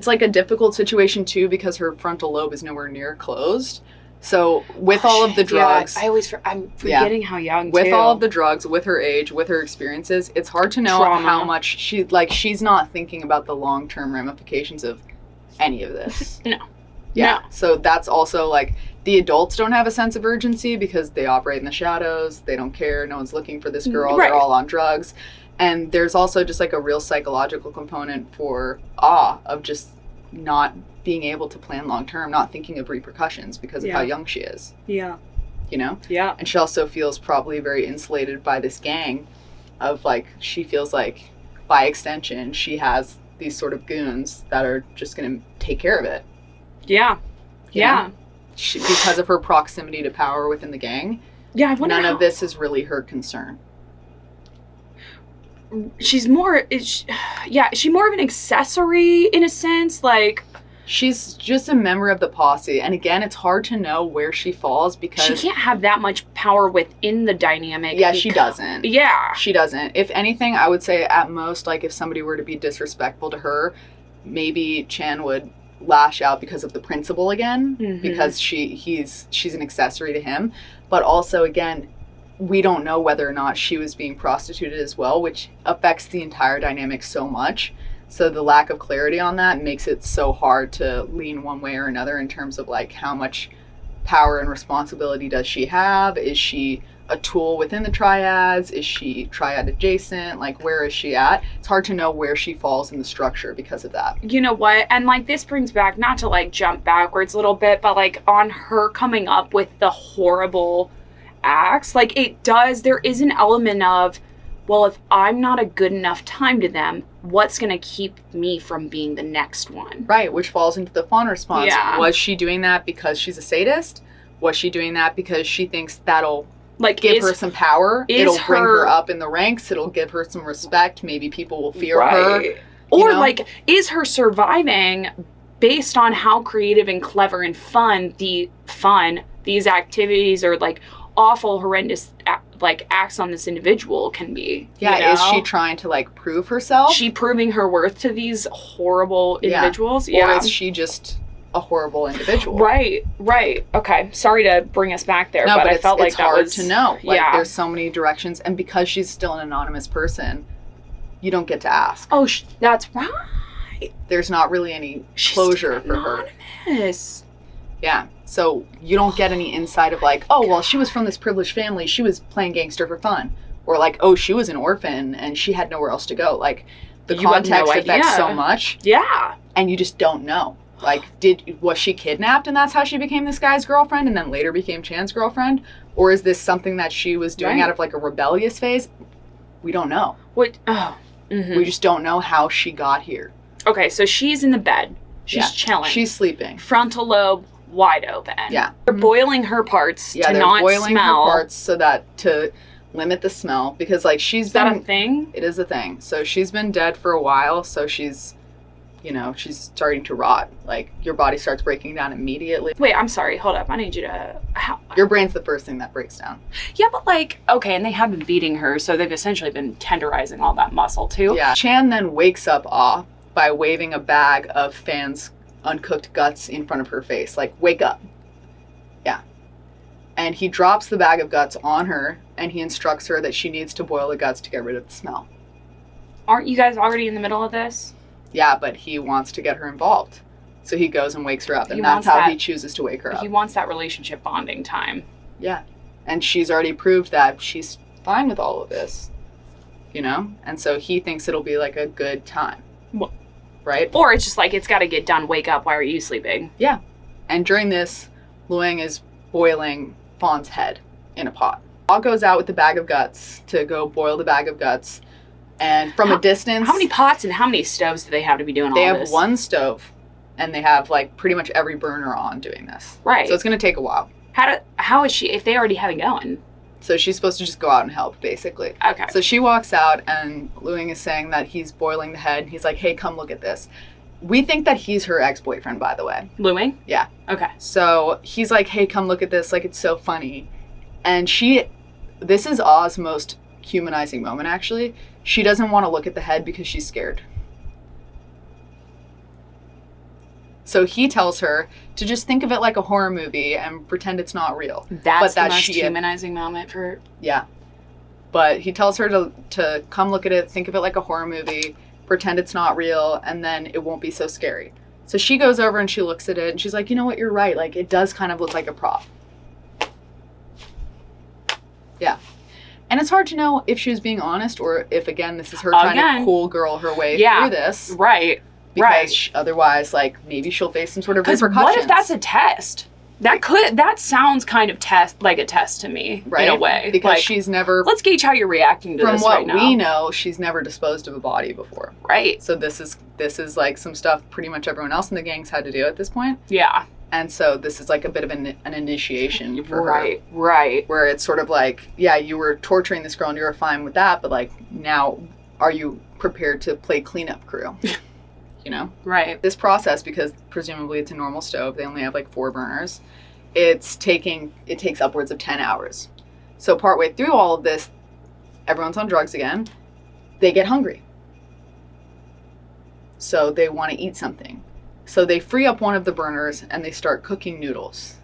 like a difficult situation too, because her frontal lobe is nowhere near closed. So with all of the drugs, I'm forgetting how young. With all of the drugs, with her age, with her experiences, it's hard to know how much she's not thinking about the long-term ramifications of any of this. No. Yeah. No. So that's also like the adults don't have a sense of urgency because they operate in the shadows. They don't care. No one's looking for this girl. Right. They're all on drugs. And there's also just like a real psychological component for Ah of just not being able to plan long term, not thinking of repercussions because of how young she is. Yeah. You know? Yeah. And she also feels probably very insulated by this gang of like, she feels like by extension, she has these sort of goons that are just going to take care of it. Yeah. Yeah. Because of her proximity to power within the gang. Yeah. I wonder none of this is really her concern. She's more of an accessory in a sense, like she's just a member of the posse, and again, it's hard to know where she falls because she can't have that much power within the dynamic. Yeah, she doesn't. Yeah, she doesn't. If anything, I would say at most, like if somebody were to be disrespectful to her, maybe Chan would lash out because of the principal again, because she's an accessory to him, but also again, we don't know whether or not she was being prostituted as well, which affects the entire dynamic so much. So the lack of clarity on that makes it so hard to lean one way or another in terms of like how much power and responsibility does she have? Is she a tool within the triads? Is she triad adjacent? Like, where is she at? It's hard to know where she falls in the structure because of that. You know what? And like this brings back, not to like jump backwards a little bit, but like on her coming up with the horrible acts, like there is an element of, well, if I'm not a good enough time to them, what's going to keep me from being the next one? Right, which falls into the fawn response. Yeah. Was she doing that because she's a sadist? Was she doing that because she thinks that'll like give her some power? It'll bring her up in the ranks. It'll give her some respect. Maybe people will fear her. Or like, is her surviving based on how creative and clever and fun these activities or like awful, horrendous like acts on this individual can be? Yeah, you know? Is she trying to like prove herself? She proving her worth to these horrible individuals? Or is she just a horrible individual? Right. Okay, sorry to bring us back there, but I felt like that was hard to know. Like, there's so many directions, and because she's still an anonymous person, you don't get to ask. Oh, that's right. There's not really any closure for her. Anonymous. Yeah. So you don't get any insight of like, oh, well, she was from this privileged family. She was playing gangster for fun. Or like, oh, she was an orphan and she had nowhere else to go. Like, the context affects so much. Yeah. And you just don't know. Like, was she kidnapped and that's how she became this guy's girlfriend and then later became Chan's girlfriend? Or is this something that she was doing out of like a rebellious phase? We don't know. What? Oh. Mm-hmm. We just don't know how she got here. Okay, so she's in the bed. She's chilling. She's sleeping. Frontal lobe wide open. Yeah. They're boiling her parts to they're not boiling smell. her parts so that to limit the smell, because like Is that a thing? It is a thing. So she's been dead for a while, so she's starting to rot. Like, your body starts breaking down immediately. Wait, I'm sorry. Hold up. I need you to... Your brain's the first thing that breaks down. Yeah, but like, okay, and they have been beating her, so they've essentially been tenderizing all that muscle too. Yeah. Chan then wakes up Ah by waving a bag of Fan's uncooked guts in front of her face. Like, wake up. Yeah. And he drops the bag of guts on her, and he instructs her that she needs to boil the guts to get rid of the smell. Aren't you guys already in the middle of this? Yeah, but he wants to get her involved. So he goes and wakes her up, and that's how he chooses to wake her up. He wants that relationship bonding time. Yeah. And she's already proved that she's fine with all of this, And so he thinks it'll be like a good time. Well, right? Or it's just like, it's got to get done. Wake up. Why are you sleeping? Yeah. And during this, Luang is boiling Fawn's head in a pot. Ah goes out with the bag of guts to go boil the bag of guts. And from a distance... How many pots and how many stoves do they have to be doing all this? They have one stove, and they have, like, pretty much every burner on doing this. Right. So it's going to take a while. How is she, if they already have it going? So she's supposed to just go out and help, basically. Okay. So she walks out, and Luang is saying that he's boiling the head. He's like, hey, come look at this. We think that he's her ex-boyfriend, by the way. Luang? Yeah. Okay. So he's like, hey, come look at this. Like, it's so funny. And this is Ah's most humanizing moment, actually. She doesn't want to look at the head because she's scared. So he tells her to just think of it like a horror movie and pretend it's not real. That's the most humanizing moment for... Yeah. But he tells her to come look at it, think of it like a horror movie, pretend it's not real, and then it won't be so scary. So she goes over and she looks at it, and she's like, you know what, you're right. Like, it does kind of look like a prop. Yeah. And it's hard to know if she was being honest or if, again, this is her trying to cool girl her way through this. Right. Because otherwise, like, maybe she'll face some sort of repercussions. What if that's a test? That sounds kind of like a test to me, right? In a way. Because like, she's never... Let's gauge how you're reacting to this right now. From what we know, she's never disposed of a body before. Right. So this is like some stuff pretty much everyone else in the gang's had to do at this point. Yeah. And so this is like a bit of an initiation for her. Right. Where it's sort of like, yeah, you were torturing this girl and you were fine with that, but like, now are you prepared to play cleanup crew? Right. This process, because presumably it's a normal stove, they only have like 4 burners, it takes upwards of 10 hours. So partway through all of this, everyone's on drugs again. They get hungry. So they want to eat something. So they free up one of the burners and they start cooking noodles.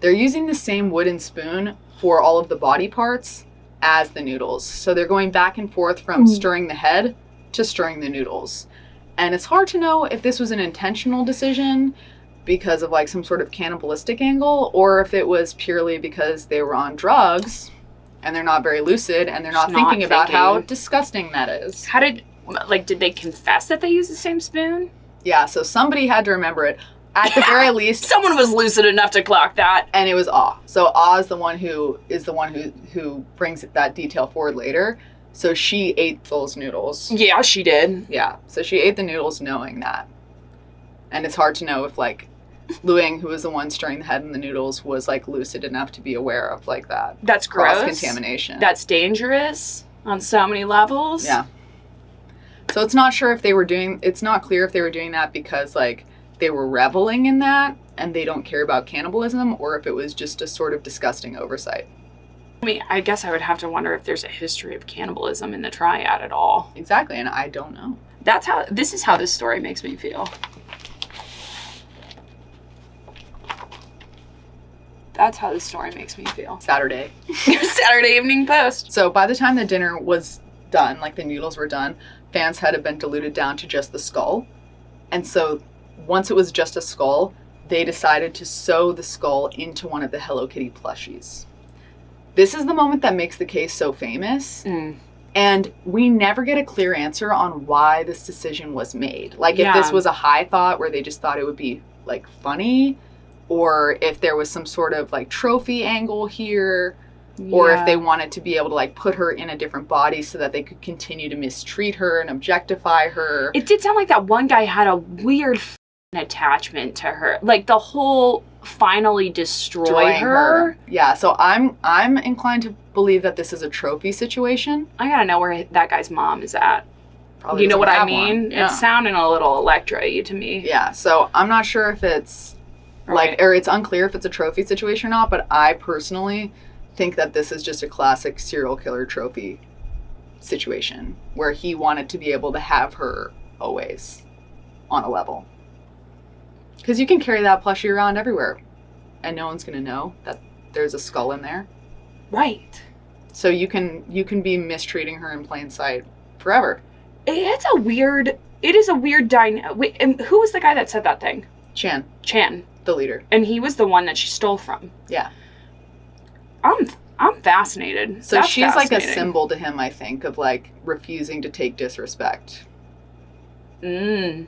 They're using the same wooden spoon for all of the body parts as the noodles. So they're going back and forth from stirring the head to stirring the noodles. And it's hard to know if this was an intentional decision because of like some sort of cannibalistic angle, or if it was purely because they were on drugs and they're not very lucid and they're not thinking about how disgusting that is. Did they confess that they used the same spoon? Yeah, so somebody had to remember it. At the very least, someone was lucid enough to clock that. And it was Ah. So Ah is the one who brings that detail forward later. So she ate those noodles. Yeah, she did. Yeah. So she ate the noodles knowing that. And it's hard to know if like Luang, who was the one stirring the head in the noodles, was like lucid enough to be aware of like that. That's gross. Cross-contamination. That's dangerous on so many levels. Yeah. So it's not clear if they were doing that because like they were reveling in that and they don't care about cannibalism, or if it was just a sort of disgusting oversight. I mean, I guess I would have to wonder if there's a history of cannibalism in the triad at all. Exactly, and I don't know. This is how this story makes me feel. That's how this story makes me feel. Saturday Evening Post. So by the time the dinner was done, like the noodles were done, Fan's head had been diluted down to just the skull. And so once it was just a skull, they decided to sew the skull into one of the Hello Kitty plushies. This is the moment that makes the case so famous. And we never get a clear answer on why this decision was made. Like if this was a high thought where they just thought it would be like funny, or if there was some sort of like trophy angle here. or if they wanted to be able to like put her in a different body so that they could continue to mistreat her and objectify her. It did sound like that one guy had a weird attachment to her, like the whole finally destroy her. Yeah, so I'm inclined to believe that this is a trophy situation. I gotta know where that guy's mom is at. Probably you know what I mean? mean? Yeah. It's sounding a little Electra-y to me. Yeah, so I'm not sure if it's like, or it's unclear if it's a trophy situation or not, but I personally think that this is just a classic serial killer trophy situation where he wanted to be able to have her always on a level. Because you can carry that plushie around everywhere and no one's going to know that there's a skull in there. Right. So you can be mistreating her in plain sight forever. It is a weird Wait, and who was the guy that said that thing? Chan. The leader. And he was the one that she stole from. Yeah. I'm fascinated. So she's like a symbol to him, I think, of like refusing to take disrespect. Yeah.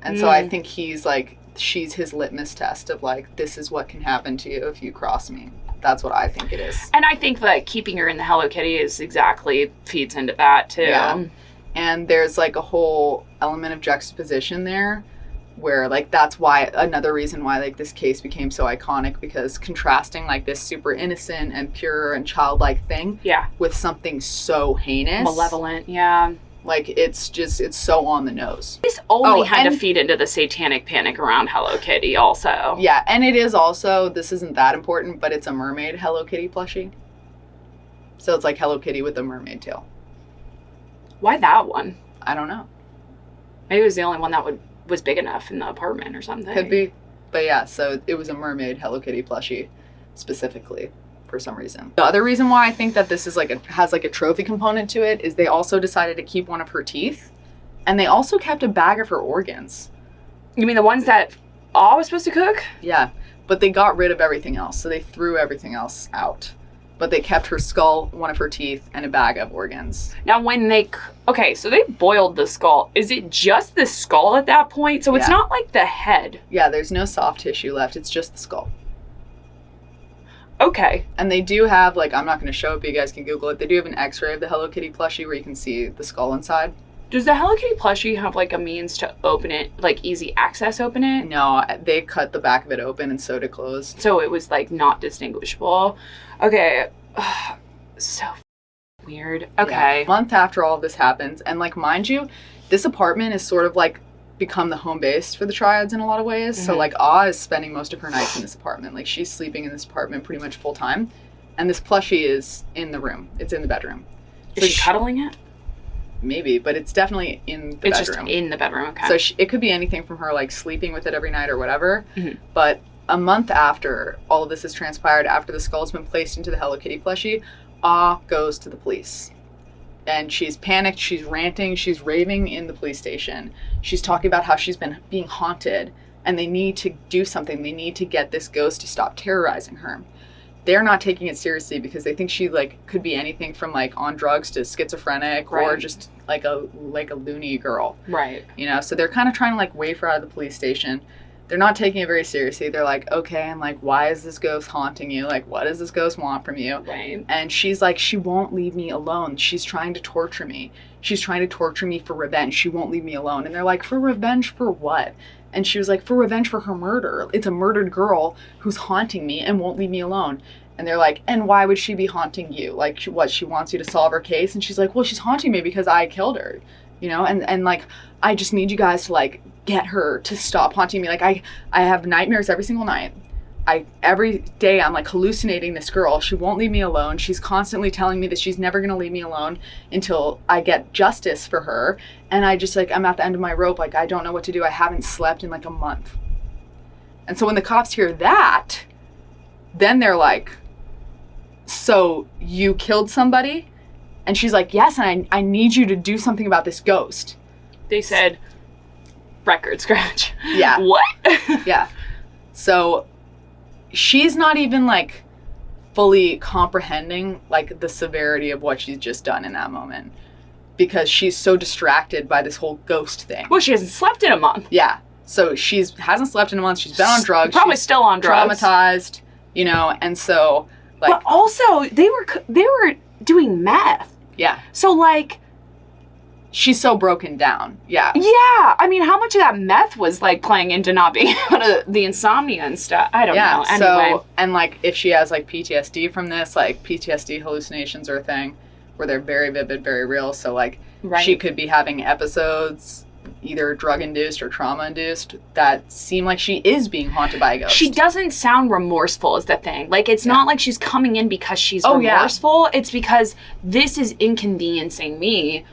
And so I think she's his litmus test of like, this is what can happen to you if you cross me. That's what I think it is. And I think that keeping her in the Hello Kitty feeds into that too. Yeah. And there's like a whole element of juxtaposition there where like that's why another reason why like this case became so iconic, because contrasting like this super innocent and pure and childlike thing with something so heinous, malevolent, like it's so on the nose. This only had to feed into the satanic panic around Hello Kitty also. Yeah, and it is also, this isn't that important, but it's a mermaid Hello Kitty plushie. So it's like Hello Kitty with a mermaid tail. Why that one? I don't know. Maybe it was the only one that was big enough in the apartment or something. Could be. But yeah, so it was a mermaid Hello Kitty plushie specifically for some reason. The other reason why I think that this is has a trophy component to it is they also decided to keep one of her teeth, and they also kept a bag of her organs. You mean the ones that Aw was supposed to cook? Yeah, but they got rid of everything else, so they threw everything else out. But they kept her skull, one of her teeth, and a bag of organs. Now when so they boiled the skull. Is it just the skull at that point? So it's not like the head. Yeah, there's no soft tissue left. It's just the skull. Okay. And they do have, like, I'm not going to show it, but you guys can Google it. They do have an x-ray of the Hello Kitty plushie where you can see the skull inside. Does the Hello Kitty plushie have, like, a means to open it, like, easy access open it? No, they cut the back of it open and sewed it closed. So it was, like, not distinguishable. Okay. So weird. Okay. Yeah. A month after all of this happens, and, like, mind you, this apartment is sort of, like, become the home base for the triads in a lot of ways. Mm-hmm. So like Aw is spending most of her nights in this apartment. Like she's sleeping in this apartment pretty much full time. And this plushie is in the room. It's in the bedroom. Is she cuddling it? Maybe, but it's definitely in the bedroom. It's just in the bedroom, okay. So it could be anything from her like sleeping with it every night or whatever. Mm-hmm. But a month after all of this has transpired, after the skull's been placed into the Hello Kitty plushie, Aw goes to the police. And she's panicked, she's ranting, she's raving in the police station. She's talking about how she's been being haunted and they need to do something. They need to get this ghost to stop terrorizing her. They're not taking it seriously because they think she like could be anything from like on drugs to schizophrenic or just like a loony girl. Right. You know, so they're kind of trying to like wave her out of the police station. They're not taking it very seriously. They're like, okay, and like, why is this ghost haunting you? Like, what does this ghost want from you? Right. And she's like, she won't leave me alone. She's trying to torture me. She's trying to torture me for revenge. She won't leave me alone. And they're like, for revenge for what? And she was like, for revenge for her murder. It's a murdered girl who's haunting me and won't leave me alone. And they're like, and why would she be haunting you? Like, what, she wants you to solve her case? And she's like, well, she's haunting me because I killed her. You know, and like, I just need you guys to like get her to stop haunting me. Like I have nightmares every single night. Every day I'm like hallucinating this girl. She won't leave me alone. She's constantly telling me that she's never going to leave me alone until I get justice for her. And I just like, I'm at the end of my rope. Like, I don't know what to do. I haven't slept in like a month. And so when the cops hear that, then they're like, so you killed somebody? And she's like, yes, and I need you to do something about this ghost. They said, record scratch. Yeah. What? Yeah. So she's not even like fully comprehending like the severity of what she's just done in that moment because she's so distracted by this whole ghost thing. Well, she hasn't slept in a month. Yeah. So hasn't slept in a month. She's been on drugs. Probably she's still on drugs. Traumatized, you know, and so Like, but also, they were doing meth. yeah. So, like... She's so broken down. Yeah. Yeah. I mean, how much of that meth was, like, playing into not being able to... The insomnia and stuff? I don't know. Anyway. So, and, like, if she has, like, PTSD from this, like, PTSD hallucinations are a thing where they're very vivid, very real. So, like, she could be having episodes, either drug-induced or trauma-induced, that seem like she is being haunted by a ghost. She doesn't sound remorseful is the thing. Like, it's not like she's coming in because she's remorseful. Yeah. It's because this is inconveniencing me,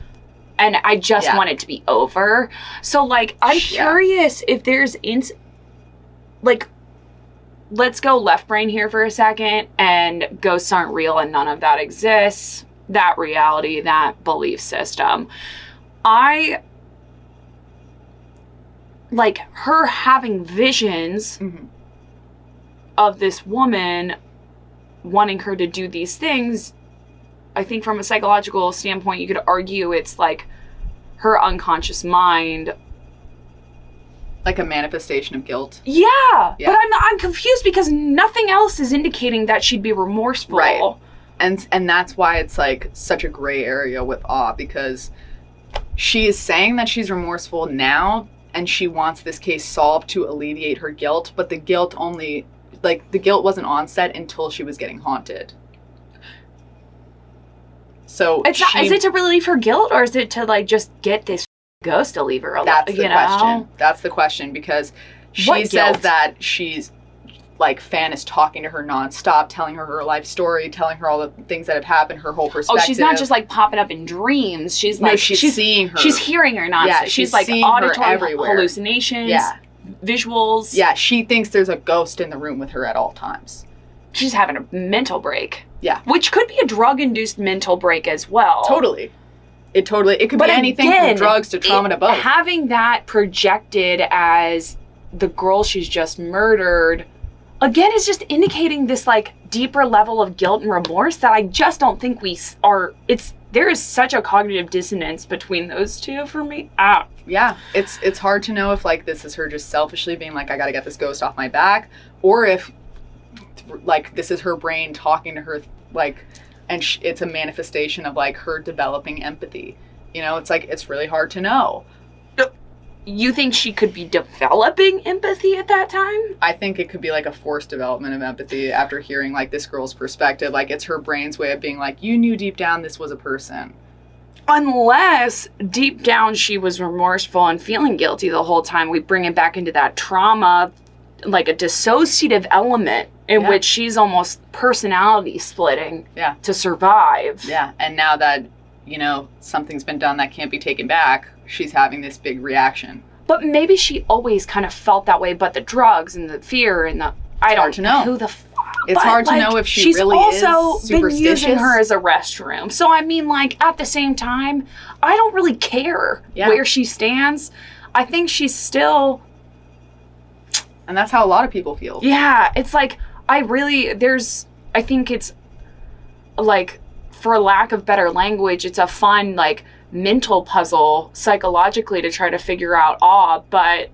and I just want it to be over. So, like, I'm curious if there's... like, let's go left brain here for a second, and ghosts aren't real and none of that exists. That reality, that belief system. Like, her having visions of this woman wanting her to do these things, I think from a psychological standpoint, you could argue it's like her unconscious mind. Like a manifestation of guilt. Yeah. But I'm confused because nothing else is indicating that she'd be remorseful. Right. And that's why it's like such a gray area with awe, because she is saying that she's remorseful now and she wants this case solved to alleviate her guilt, but the guilt wasn't onset until she was getting haunted. So is it to relieve her guilt, or is it to, like, just get this ghost to leave her alone? That's the question. That's the question, because she says that she's, like, Fan is talking to her nonstop, telling her her life story, telling her all the things that have happened, her whole perspective. Oh, she's not just, like, popping up in dreams. She's like... No, she's seeing her. She's hearing her nonstop. Yeah, she's like, auditory hallucinations, visuals. Yeah, she thinks there's a ghost in the room with her at all times. She's having a mental break. Yeah. Which could be a drug-induced mental break as well. Totally. It could be anything from drugs to trauma to both. Having that projected as the girl she's just murdered, again, is just indicating this, like, deeper level of guilt and remorse that I just don't think there is such a cognitive dissonance between those two for me. Yeah. It's hard to know if, like, this is her just selfishly being like, I gotta get this ghost off my back, or if, like, this is her brain talking to her, like, and it's a manifestation of, like, her developing empathy. You know, it's like, it's really hard to know. You think she could be developing empathy at that time? I think it could be, like, a forced development of empathy after hearing, like, this girl's perspective. Like, it's her brain's way of being like, you knew deep down this was a person. Unless deep down she was remorseful and feeling guilty the whole time. We bring it back into that trauma, like a dissociative element in which she's almost personality splitting to survive. Yeah, and now that, you know, something's been done that can't be taken back, she's having this big reaction. But maybe she always kind of felt that way, but the drugs and the fear and the... I don't know. Who the It's hard to know if she really is superstitious. She's also been using her as a restroom. So, I mean, like, at the same time, I don't really care where she stands. I think she's still... And that's how a lot of people feel. Yeah, it's like, I think it's, like, for lack of better language, it's a fun, like, mental puzzle psychologically to try to figure out awe, but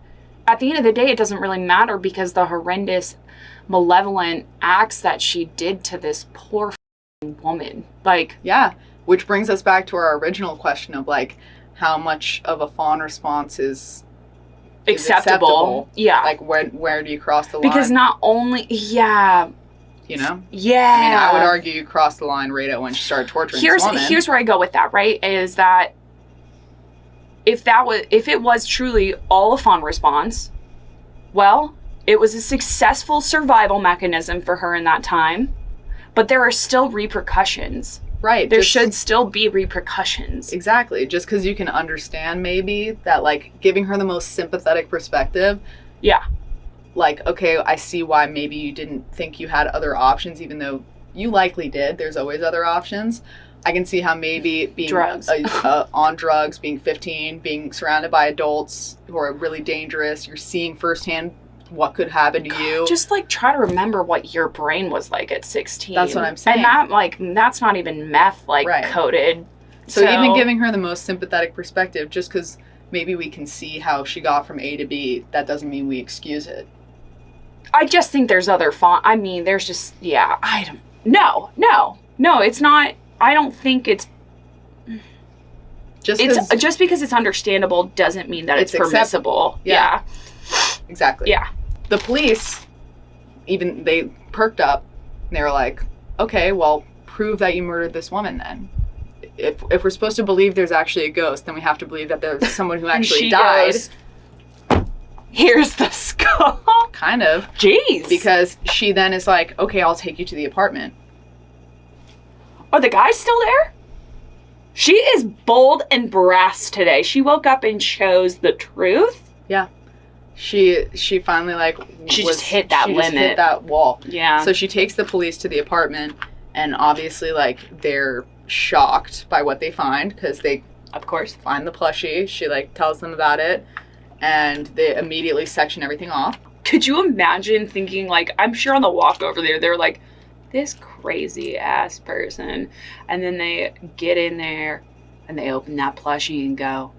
at the end of the day, it doesn't really matter because the horrendous, malevolent acts that she did to this poor woman, like... Yeah, which brings us back to our original question of, like, how much of a fawn response is acceptable. Yeah. Like, where do you cross the line? Because not only... Yeah. You know? Yeah. I mean, I would argue you crossed the line right at when she started torturing this woman. Here's where I go with that, right? Is that if it was truly all a fawn response, well, it was a successful survival mechanism for her in that time, but there are still repercussions. Right. There should still be repercussions. Exactly. Just because you can understand maybe that, like, giving her the most sympathetic perspective. Yeah. Like, okay, I see why maybe you didn't think you had other options, even though you likely did. There's always other options. I can see how maybe being drugs. On drugs, being 15, being surrounded by adults who are really dangerous, you're seeing firsthand what could happen to you. Just, like, try to remember what your brain was like at 16. That's what I'm saying. And that's not even meth, like, coded. So even giving her the most sympathetic perspective, just because maybe we can see how she got from A to B, that doesn't mean we excuse it. I just think there's other there's just, I don't... No, it's not. I don't think it's just because it's understandable doesn't mean that it's permissible. Yeah. Exactly. Yeah. The police, even, they perked up and they were like, okay, well, prove that you murdered this woman then. If we're supposed to believe there's actually a ghost, then we have to believe that there's someone who actually died. Goes, here's the skull. Kind of. Jeez. Because she then is like, okay, I'll take you to the apartment. Are the guys still there? She is bold and brass today. She woke up and chose the truth. Yeah. She finally just hit that limit. Just hit that wall. Yeah. So she takes the police to the apartment, and obviously they're shocked by what they find because they, of course, find the plushie. She tells them about it, and they immediately section everything off. Could you imagine thinking I'm sure on the walk over there they're like, this crazy ass person, and then they get in there and they open that plushie and go.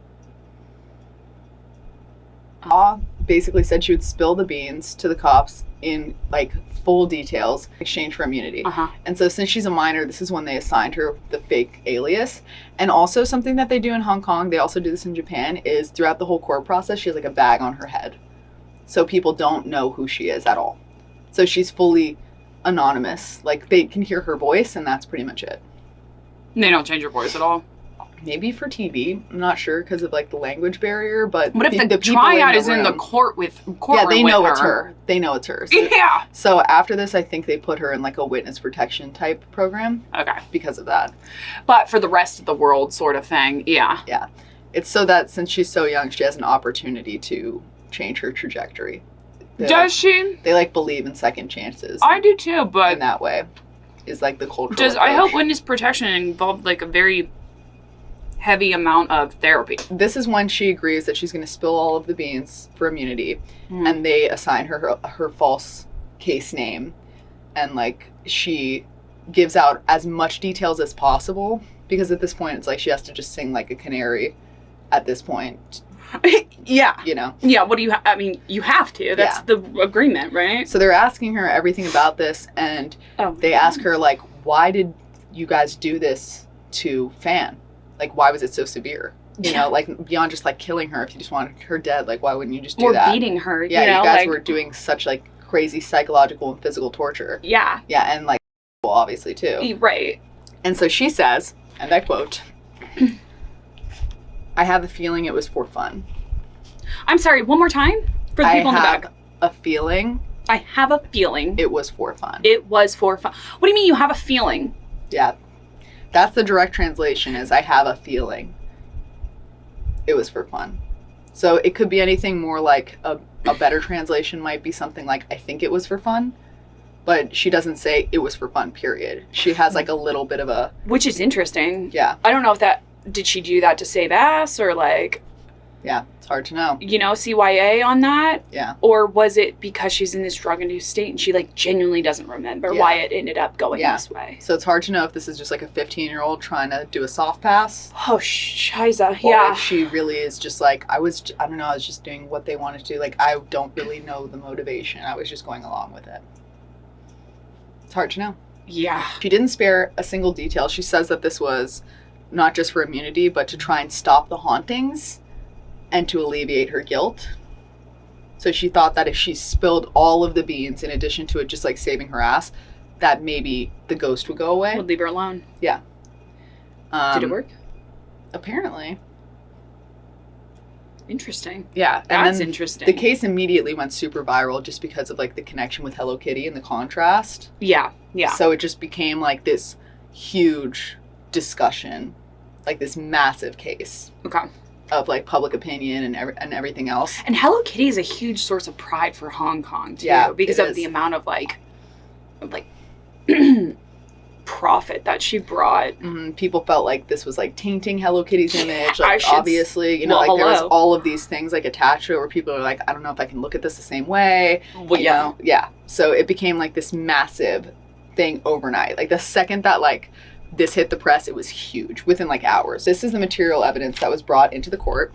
Basically said she would spill the beans to the cops in full details in exchange for immunity. And so since she's a minor, this is when they assigned her the fake alias. And also something that they do in Hong Kong, they also do this in Japan, is throughout the whole court process she has a bag on her head, so people don't know who she is at all. So she's fully anonymous. They can hear her voice, and that's pretty much it. They don't change her voice at all? Maybe for TV. I'm not sure because of the language barrier, but what if the tryout is in the court with yeah, they know it's her. They know it's her. So, yeah. So after this, I think they put her in a witness protection type program. Okay. Because of that. But for the rest of the world sort of thing, yeah. Yeah. It's so that since she's so young, she has an opportunity to change her trajectory. Does she? They believe in second chances. I do too, but in that way is the cultural approach. I hope witness protection involved a very heavy amount of therapy. This is when she agrees that she's going to spill all of the beans for immunity, and they assign her false case name, and she gives out as much details as possible because at this point it's she has to just sing like a canary at this point. Yeah. Yeah, what do you you have to. That's the agreement, right? So they're asking her everything about this, and they ask her why did you guys do this to Fan? Why was it so severe? Beyond just killing her, if you just wanted her dead, why wouldn't you just do that? Or beating her. Yeah, you guys were doing such crazy psychological and physical torture. Yeah. Yeah, and obviously too. Right. And so she says, and I quote, I have a feeling it was for fun. I'm sorry, one more time? For the people in the back. I have a feeling. I have a feeling. It was for fun. It was for fun. What do you mean you have a feeling? Yeah. That's the direct translation is I have a feeling it was for fun. So it could be anything more a better translation might be something I think it was for fun. But she doesn't say it was for fun, period. She has a little bit of a... Which is interesting. Yeah. I don't know if did she do that to save ass or Yeah, it's hard to know. CYA on that? Yeah. Or was it because she's in this drug-induced state and she genuinely doesn't remember why it ended up going this way? So it's hard to know if this is just a 15-year-old trying to do a soft pass. Oh, shiza. Or Yeah. if she really is just I was just doing what they wanted to do. I don't really know the motivation. I was just going along with it. It's hard to know. Yeah. She didn't spare a single detail. She says that this was not just for immunity, but to try and stop the hauntings and to alleviate her guilt. So she thought that if she spilled all of the beans, in addition to it just saving her ass, that maybe the ghost would go away. Would leave her alone. Yeah. Did it work? Apparently. Interesting. Yeah. That's interesting. The case immediately went super viral just because of the connection with Hello Kitty and the contrast. Yeah. Yeah. So it just became this huge discussion, this massive case. Okay. Of public opinion and everything else. And Hello Kitty is a huge source of pride for Hong Kong too, because of the amount of profit that she brought. Mm-hmm. People felt this was tainting Hello Kitty's image. Obviously, there was all of these things attached to it where people are I don't know if I can look at this the same way. Well, you know? Yeah. So it became this massive thing overnight. The second that this hit the press, it was huge within hours. This is the material evidence that was brought into the court.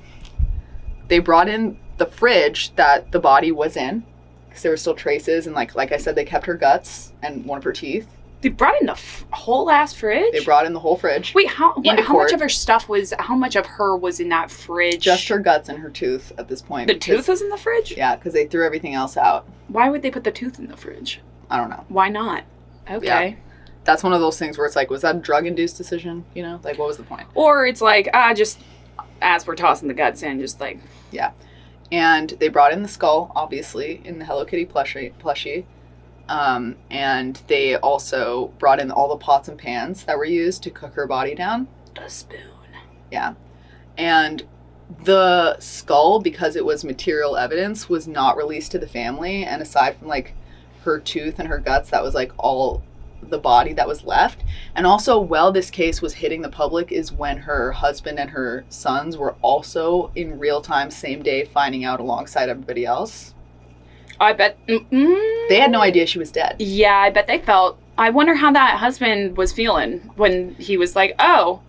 They brought in the fridge that the body was in because there were still traces, and like I said, they kept her guts and one of her teeth They brought in the whole ass fridge? They brought in the whole fridge. Wait, how much of her stuff was, how much of her was in that fridge? Just her guts and her tooth at this point. The tooth was in the fridge? Yeah, because they threw everything else out. Why would they put the tooth in the fridge? I don't know. Why not? Okay. Yeah. That's one of those things where it's like, was that a drug-induced decision? You know, like, what was the point? Or it's like, just as we're tossing the guts in, just like... Yeah. And they brought in the skull, obviously, in the Hello Kitty plushie. And they also brought in all the pots and pans that were used to cook her body down. The spoon. Yeah. And the skull, because it was material evidence, was not released to the family. And aside from, like, her tooth and her guts, that was, like, all the body that was left. And also, while this case was hitting the public is when her husband and her sons were also in real time, same day, finding out alongside everybody else. I bet... They had no idea she was dead. Yeah, I bet they felt... I wonder how that husband was feeling when he was like, oh,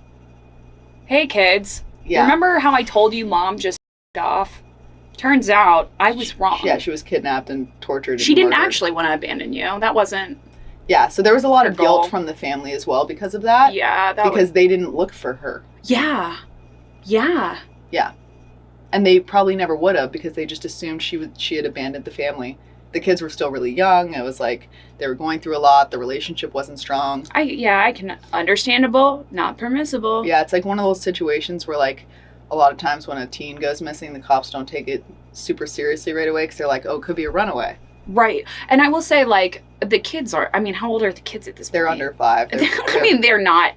hey, kids. Yeah. Remember how I told you mom just off? Turns out I was wrong. Yeah, she was kidnapped and tortured. She didn't actually want to abandon you. That wasn't... Yeah, so there was a lot of goal. guilt from the family as well because of that. Yeah, because they didn't look for her. Yeah. Yeah. Yeah. And they probably never would have because they just assumed she had abandoned the family. The kids were still really young. It was like they were going through a lot. The relationship wasn't strong. I can... Understandable, not permissible. Yeah, it's like one of those situations where, like, a lot of times when a teen goes missing, the cops don't take it super seriously right away because they're like, oh, it could be a runaway. Right. And I will say, like, the kids are... I mean, how old are the kids at this point? They're under 5. They're not...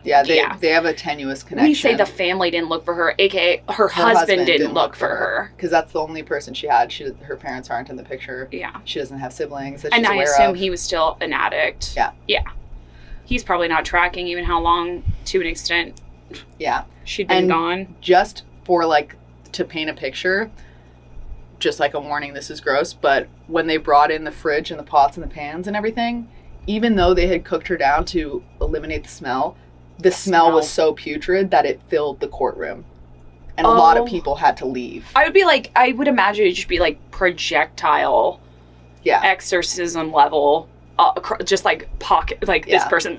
Yeah, they have a tenuous connection. We say the family didn't look for her, aka her husband didn't look for her. Because that's the only person she had. Her parents aren't in the picture. Yeah. She doesn't have siblings that she's and I aware assume of. He was still an addict. Yeah. Yeah. He's probably not tracking even how long, to an extent, she'd been gone. Just for, like, to paint a picture, just like a warning, this is gross, but when they brought in the fridge and the pots and the pans and everything, even though they had cooked her down to eliminate the smell was so putrid that it filled the courtroom. And a lot of people had to leave. I would imagine it'd just be like projectile exorcism level, just like pocket, like this person,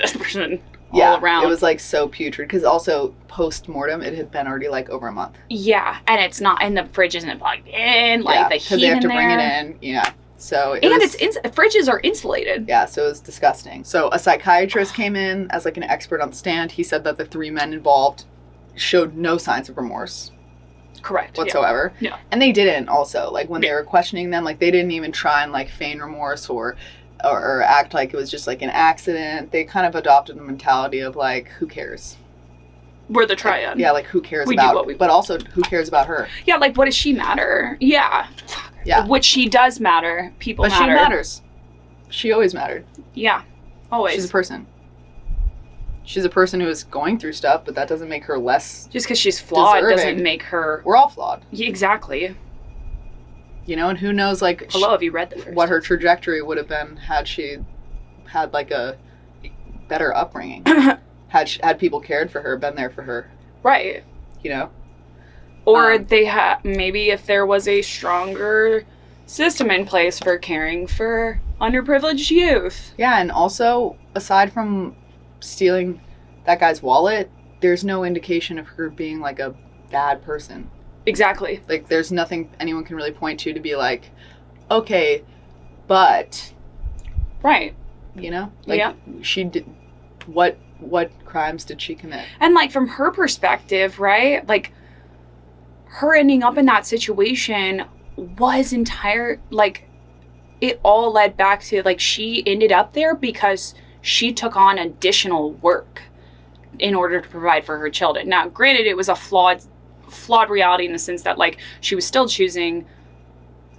all around. It was like so putrid because also post-mortem it had been already like over a month. Yeah, and it's not, and the fridge isn't plugged in, like the heat because they have to in bring there. it in. Yeah. So fridges are insulated. Yeah, so it was disgusting. So a psychiatrist came in as like an expert on the stand. He said that the 3 men involved showed no signs of remorse. Correct. Whatsoever. Yeah. And they didn't also. Like when they were questioning them, like they didn't even try and like feign remorse or act like it was just like an accident. They kind of adopted the mentality of like, who cares? We're the triad. Yeah, like who cares but also who cares about her? Yeah, like what does she matter? Yeah. Yeah. Which she does matter. People matter. But she matters. She always mattered. Yeah. Always. She's a person. She's a person who is going through stuff, but that doesn't make her less just because she's flawed deserving. Doesn't make her... We're all flawed. Yeah, exactly. You know, and who knows, like... Hello, have you read the first? What her trajectory would have been had she had, like, a better upbringing. had people cared for her, been there for her. Right. You know? Or maybe if there was a stronger system in place for caring for underprivileged youth. Yeah, and also, aside from stealing that guy's wallet, there's no indication of her being, like, a bad person. Exactly. Like, there's nothing anyone can really point to be like, okay, but... Right. You know? Like, she did... What crimes did she commit? And, like, from her perspective, right? Like... her ending up in that situation was it all led back to, like, she ended up there because she took on additional work in order to provide for her children. Now, granted, it was a flawed reality in the sense that, like, she was still choosing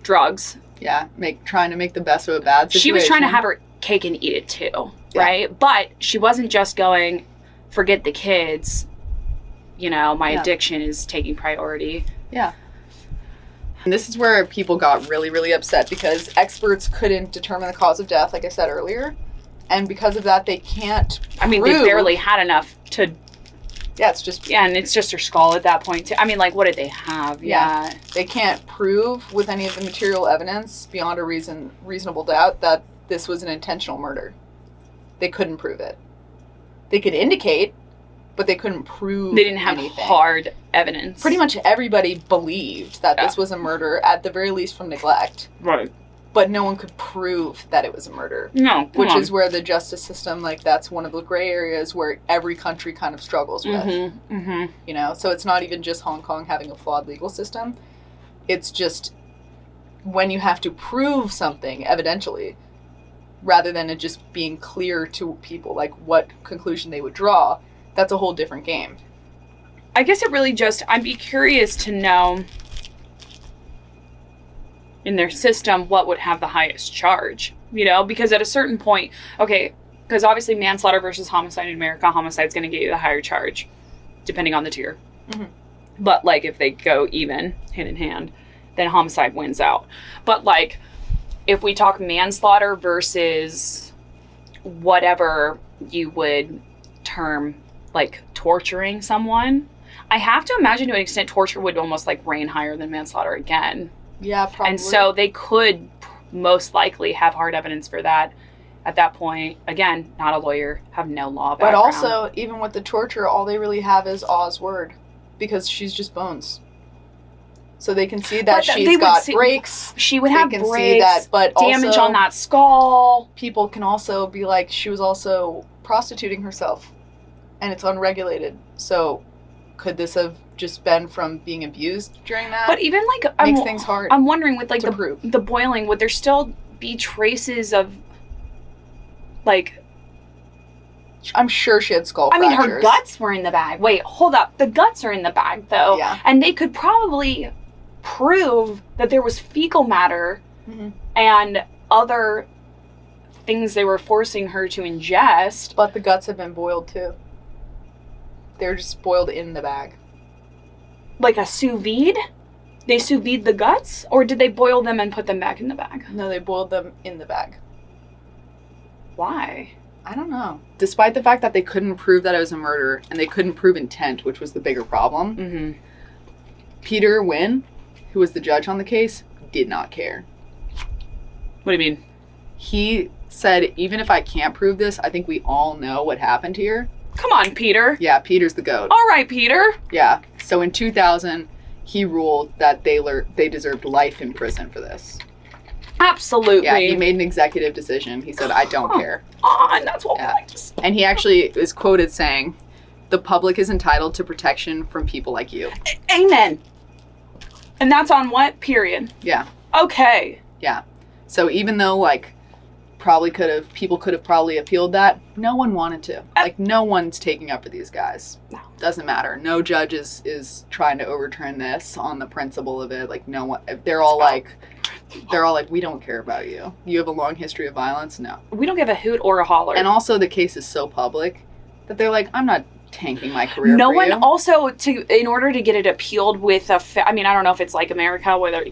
drugs. Yeah, trying to make the best of a bad situation. She was trying to have her cake and eat it too, right? But she wasn't just going, forget the kids. You know, my addiction is taking priority. Yeah. And this is where people got really, really upset because experts couldn't determine the cause of death, like I said earlier. And because of that, they can't they barely had enough to... Yeah, it's just... Yeah, and it's just her skull at that point, too. I mean, like, what did they have? Yeah. They can't prove with any of the material evidence beyond a reasonable doubt that this was an intentional murder. they couldn't prove it. They could indicate, but they couldn't prove They didn't have anything. hard evidence. Pretty much everybody believed that Yeah. this was a murder, at the very least from neglect. Right. But no one could prove that it was a murder. No, Which is where the justice system, like, that's one of the gray areas where every country kind of struggles with. Mm-hmm. Mm-hmm. You know? So it's not even just Hong Kong having a flawed legal system. It's just when you have to prove something, evidentially, rather than it just being clear to people, like, what conclusion they would draw, that's a whole different game. I guess it really just, I'd be curious to know in their system what would have the highest charge, you know, because at a certain point, okay, because obviously manslaughter versus homicide in America, homicide's going to get you the higher charge, depending on the tier. Mm-hmm. But, like, if they go even, hand in hand, then homicide wins out. But, like, if we talk manslaughter versus whatever you would term, like, torturing someone, I have to imagine to an extent torture would almost, like, reign higher than manslaughter again. Yeah, probably. And so they could most likely have hard evidence for that at that point. Again, not a lawyer, have no law background. But also, even with the torture, all they really have is Oz word. Because she's just bones. So they can see that she's got breaks. She would They have can breaks, see that, but damage also on that skull. people can also be like, she was also prostituting herself. And it's unregulated. So could this have just been from being abused during that? But even, like, makes things hard. I'm wondering with, like, to prove. the boiling, would there still be traces of, like... I'm sure she had skull I mean, fractures. her guts were in the bag. Wait, hold up. The guts are in the bag, though. Yeah. And they could probably prove that there was fecal matter Mm-hmm. and other things they were forcing her to ingest. But the guts have been boiled too. They're just boiled in the bag. Like a sous vide? They sous vide the guts? Or did they boil them and put them back in the bag? No, they boiled them in the bag. Why? I don't know. Despite the fact that they couldn't prove that it was a murder and they couldn't prove intent, which was the bigger problem, Mm-hmm. Peter Wynn, who was the judge on the case, did not care. What do you mean? He said, even if I can't prove this, I think we all know what happened here. Come on, Peter. Yeah, Peter's the GOAT. All right, Peter. Yeah. So in 2000, he ruled that they deserved life in prison for this. Absolutely. Yeah, he made an executive decision. He said, I don't care. On. That's what Yeah. we like to say. And he actually is quoted saying, the public is entitled to protection from people like you. Amen. And that's on what? Period. Yeah. Okay. Yeah. So even though, like, people could have probably appealed that, no one wanted to. Like, no one's taking up for these guys. No. Doesn't matter. No judge is trying to overturn this on the principle of it. Like, no one, they're all like, we don't care about you. You have a long history of violence? No. We don't give a hoot or a holler. And also the case is so public that they're like, I'm not tanking my career no for one you. also in order to get it appealed with I mean, I don't know if it's like America, whether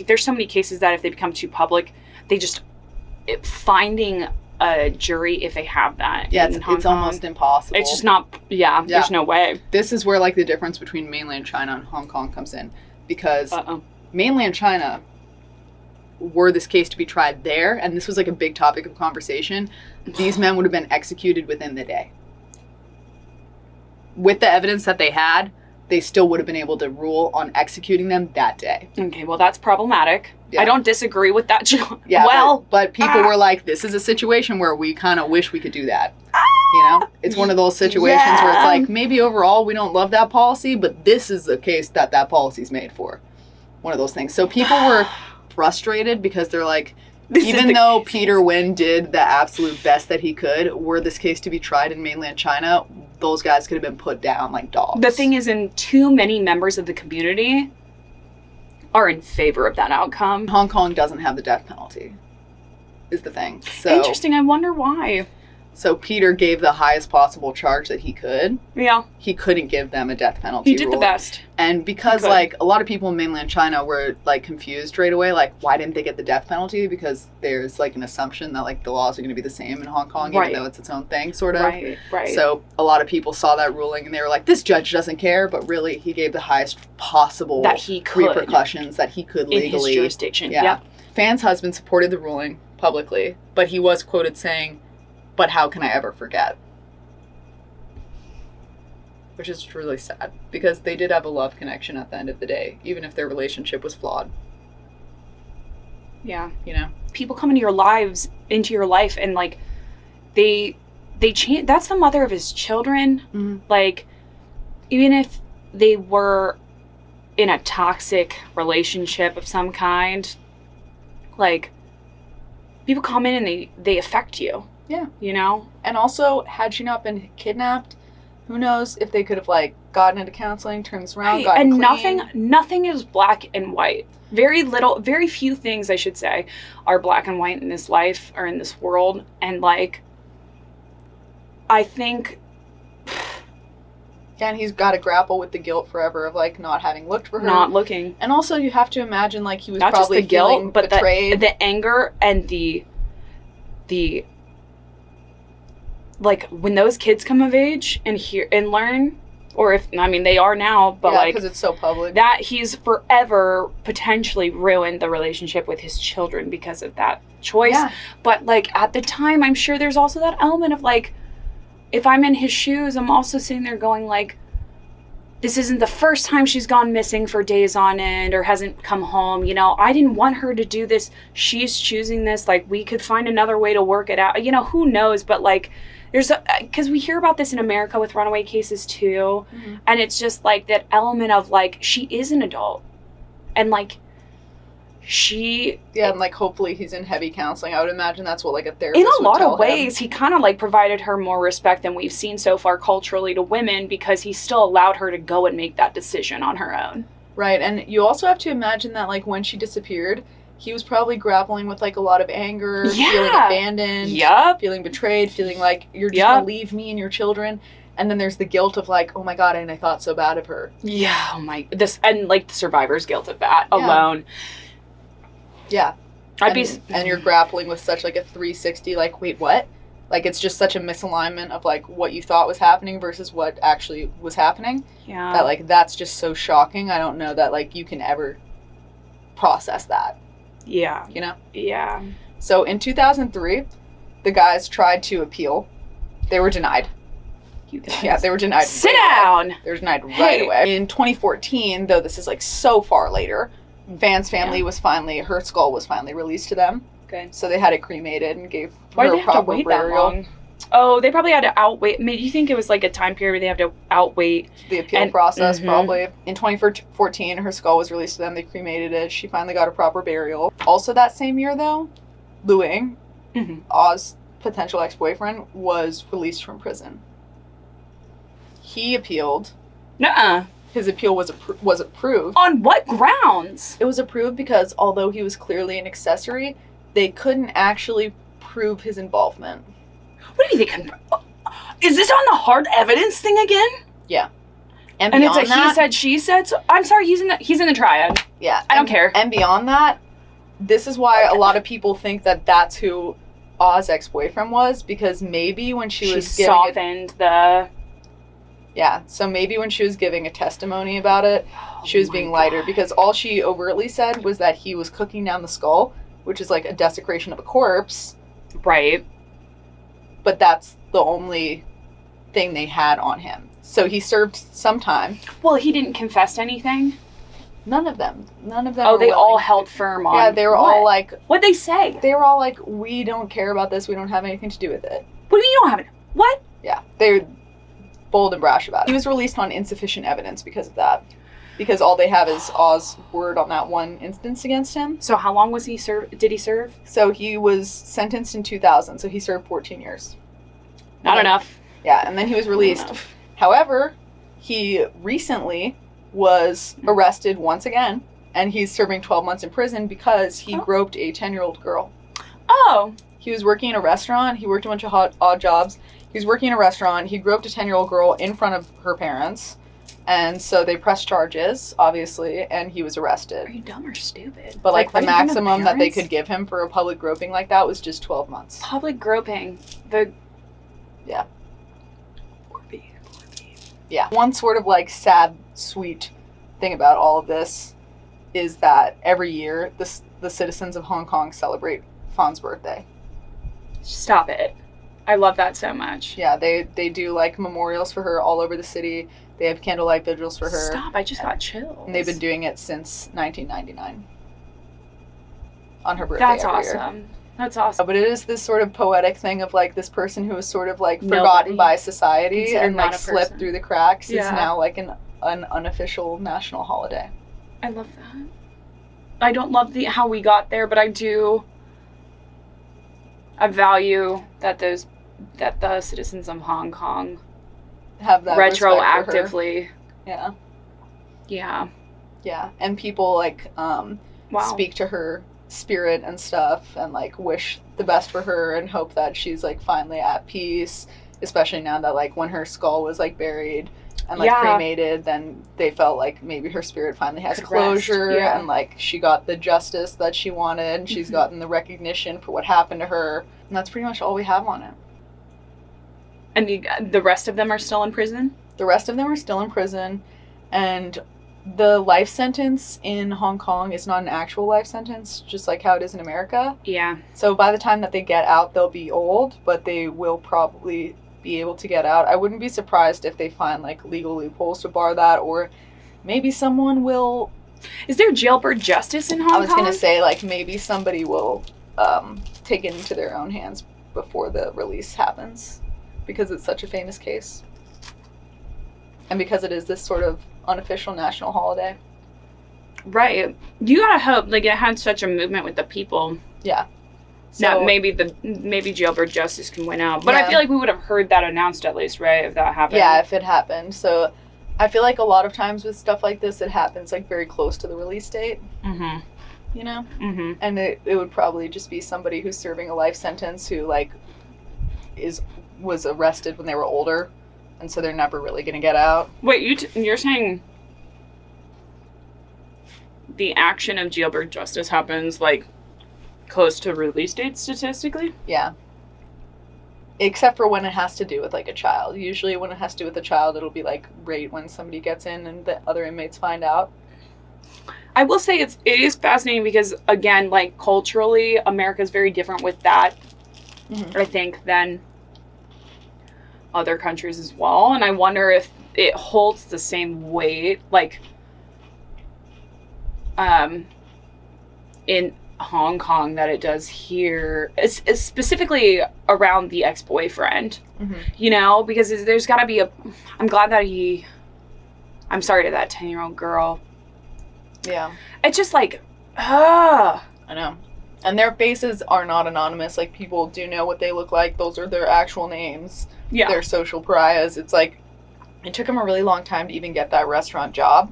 there's so many cases that if they become too public, they just finding a jury if they have that. Yeah, in Hong it's Kong, almost impossible. It's just not. Yeah, there's no way. This is where, like, the difference between mainland China and Hong Kong comes in, because Uh-oh. mainland China, were this case to be tried there, and this was like a big topic of conversation, these men would have been executed within the day. With the evidence that they had, they still would have been able to rule on executing them that day. Okay, well, that's problematic. Yeah. I don't disagree with that. Yeah, well, but people were like, this is a situation where we kind of wish we could do that. You know, it's one of those situations where it's like, maybe overall we don't love that policy, but this is the case that policy's made for. One of those things. So people were frustrated because they're like, even though Peter Wynn did the absolute best that he could, were this case to be tried in mainland China, those guys could have been put down like dogs. The thing is, too many members of the community are in favor of that outcome. Hong Kong doesn't have the death penalty, is the thing. So, interesting. I wonder why. So Peter gave the highest possible charge that he could. Yeah. He couldn't give them a death penalty. He did the best. And because, like, a lot of people in mainland China were, like, confused right away, like, why didn't they get the death penalty? Because there's, like, an assumption that, like, the laws are going to be the same in Hong Kong, even though it's its own thing, sort of. Right. So a lot of people saw that ruling and they were like, this judge doesn't care, but really he gave the highest possible that he could. Repercussions that he could legally. In his jurisdiction, yeah. Fan's husband supported the ruling publicly, but he was quoted saying, but how can I ever forget? Which is really sad, because they did have a love connection at the end of the day, even if their relationship was flawed. Yeah. You know? People come into your life, and, like, they change. That's the mother of his children. Mm-hmm. Like, even if they were in a toxic relationship of some kind, like, people come in and they affect you. Yeah. You know? And also, had she not been kidnapped, who knows if they could have, like, gotten into counseling, turned this around, Right. gotten And clean. nothing is black and white. Very few things, I should say, are black and white in this life or in this world. And, like, I think... Yeah, and he's got to grapple with the guilt forever of, like, not having looked for her. Not looking. And also, you have to imagine, like, he was Not probably just the feeling guilt, but betrayed. the anger and the like, when those kids come of age and hear and learn, or if, I mean, they are now, but, like, because it's so public. that he's forever potentially ruined the relationship with his children because of that choice. Yeah. But, like, at the time, I'm sure there's also that element of, like, if I'm in his shoes, I'm also sitting there going, like, this isn't the first time she's gone missing for days on end or hasn't come home. You know, I didn't want her to do this. She's choosing this. Like, we could find another way to work it out. You know, who knows? But, like, because we hear about this in America with runaway cases too. Mm-hmm. And it's just, like, that element of, like, she is an adult. And, like, Yeah, and, like, hopefully he's in heavy counseling. I would imagine that's what, like, a therapist in a would lot tell of ways, he kind of, like, provided her more respect than we've seen so far culturally to women, because he still allowed her to go and make that decision on her own. Right, and you also have to imagine that, like, when she disappeared, he was probably grappling with, like, a lot of anger, feeling abandoned, Yep. feeling betrayed, feeling like you're just gonna leave me and your children. And then there's the guilt of, like, oh my god, and I thought so bad of her. Yeah, and, like, the survivor's guilt of that alone. Yeah. And you're grappling with such, like, a 360, like, wait, what? Like, it's just such a misalignment of, like, what you thought was happening versus what actually was happening. Yeah. That, like, that's just so shocking. I don't know that, like, you can ever process that. Yeah. You know? Yeah. So, in 2003, the guys tried to appeal. They were denied. Yeah, they were denied. Sit down! They were denied right away. In 2014, though this is, like, so far later, Van's family her skull was finally released to them. Good. So they had it cremated and gave Why her did a they have to proper wait burial. that long? Oh, they probably had to outwait. I mean, do you think it was, like, a time period where they have to outwait the appeal process, probably. In 2014, her skull was released to them. They cremated it. She finally got a proper burial. Also that same year, though, Luing, Oz's potential ex-boyfriend, was released from prison. He appealed. Nuh-uh. His appeal was approved. On what grounds? It was approved because, although he was clearly an accessory, they couldn't actually prove his involvement. What do you think? Is this on the hard evidence thing again? Yeah. And it's a that, he said, she said. So I'm sorry, he's in the triad. Yeah. I don't care. And beyond that, this is why a lot of people think that that's who Oz's ex-boyfriend was, because maybe when she was giving softened the... Yeah, so maybe when she was giving a testimony about it, she was being lighter, because all she overtly said was that he was cooking down the skull, which is like a desecration of a corpse. Right. But that's the only thing they had on him. So he served some time. Well, he didn't confess anything? None of them. Oh, they all held firm on... Yeah, they were all like... What'd they say? They were all like, we don't care about this, we don't have anything to do with it. What do you mean you don't have it? What? Yeah, they're bold and brash about it. He was released on insufficient evidence because of that. Because all they have is Oz's word on that one instance against him. So how long was did he serve? So he was sentenced in 2000, so he served 14 years. Not enough. Yeah, and then he was released. However, he recently was arrested once again, and he's serving 12 months in prison because he groped a 10-year-old girl. Oh. He was working in a restaurant. He worked a bunch of odd jobs. He was working in a restaurant. He groped a 10-year-old girl in front of her parents. And so they pressed charges, obviously, and he was arrested. Are you dumb or stupid? But, like the maximum that they could give him for a public groping like that was just 12 months. Public groping. Yeah. Poor baby. Yeah. One sort of, like, sad, sweet thing about all of this is that every year the citizens of Hong Kong celebrate Fawn's birthday. Stop it. I love that so much. Yeah, they do like memorials for her all over the city. They have candlelight vigils for her. Stop, I just got chills. And they've been doing it since 1999. On her birthday That's every year. awesome. That's awesome. But it is this sort of poetic thing of like this person who was sort of like Nobody. forgotten by society Considered and not like a slipped person. through the cracks is Yeah. now like an unofficial national holiday. I love that. I don't love how we got there, but I do. I value that the citizens of Hong Kong Have that respect for her. retroactively. Yeah. Yeah. Yeah. And people like Wow. speak to her spirit and stuff and like wish the best for her and hope that she's like finally at peace, especially now that like when her skull was like buried and like Yeah. cremated, then they felt like maybe her spirit finally has Could rest, closure yeah. and like she got the justice that she wanted and she's Mhm. gotten the recognition for what happened to her, and that's pretty much all we have on it. And the rest of them are still in prison? The rest of them are still in prison, and the life sentence in Hong Kong is not an actual life sentence, just like how it is in America. Yeah. So by the time that they get out, they'll be old, but they will probably be able to get out. I wouldn't be surprised if they find like legal loopholes to bar that, or maybe someone will. Is there jailbird justice in Hong Kong? I was gonna say like maybe somebody will take it into their own hands before the release happens, because it's such a famous case, and because it is this sort of unofficial national holiday. Right. You gotta hope like it had such a movement with the people. Yeah. That maybe jailbird justice can win out. But I Yeah. feel like we would have heard that announced at least, right? If that happened. Yeah, if it happened. So I feel like a lot of times with stuff like this, it happens like very close to the release date, Mm-hmm. you know? Mm-hmm. And it would probably just be somebody who's serving a life sentence who like was arrested when they were older, and so they're never really gonna get out. Wait, you're saying the action of jailbird justice happens like close to release date statistically? Yeah. Except for when it has to do with like a child. Usually when it has to do with a child, it'll be like right when somebody gets in and the other inmates find out. I will say it is fascinating because again, like culturally, America's very different with that, Mhm. I think, than other countries as well. And I wonder if it holds the same weight, like in Hong Kong that it does here, it's specifically around the ex-boyfriend, Mhm. you know, because there's got to be I'm glad that I'm sorry to that 10-year-old girl. Yeah. It's just like, ah. I know. And their faces are not anonymous. Like, people do know what they look like. Those are their actual names. Yeah. They're social pariahs. It's like, it took him a really long time to even get that restaurant job.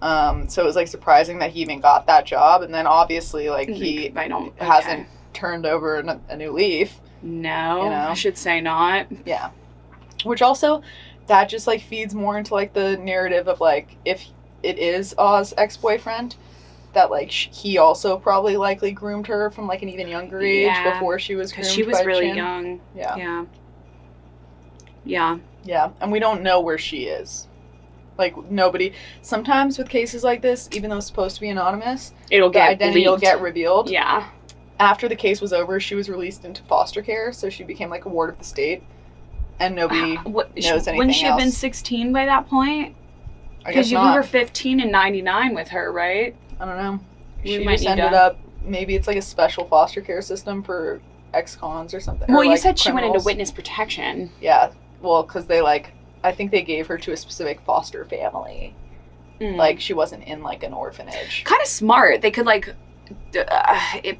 So it was like surprising that he even got that job. And then obviously, like, he hasn't turned over a new leaf. No, you know? I should say not. Yeah. Which also, that just like feeds more into like the narrative of like, if it is Oz ex-boyfriend, that like he also probably likely groomed her from like an even younger age Yeah, before she was groomed. Because she was by really Chin. young. Yeah. Yeah. Yeah. Yeah. And we don't know where she is. Like, nobody. Sometimes with cases like this, even though it's supposed to be anonymous, It'll the get identity will leaked. get revealed. Yeah. After the case was over, she was released into foster care, so she became like a ward of the state, and nobody knows anything Wouldn't she have been else. 16 by that point? I guess Because we not. were 15 in 99 with her, right? I don't know. We She might just need ended to- up. Maybe it's like a special foster care system for ex-cons or something. Well, or, you like, said she went into criminals. witness protection. Yeah. Well, because they like, I think they gave her to a specific foster family. Like, she wasn't in like an orphanage. Kind of smart. They could like,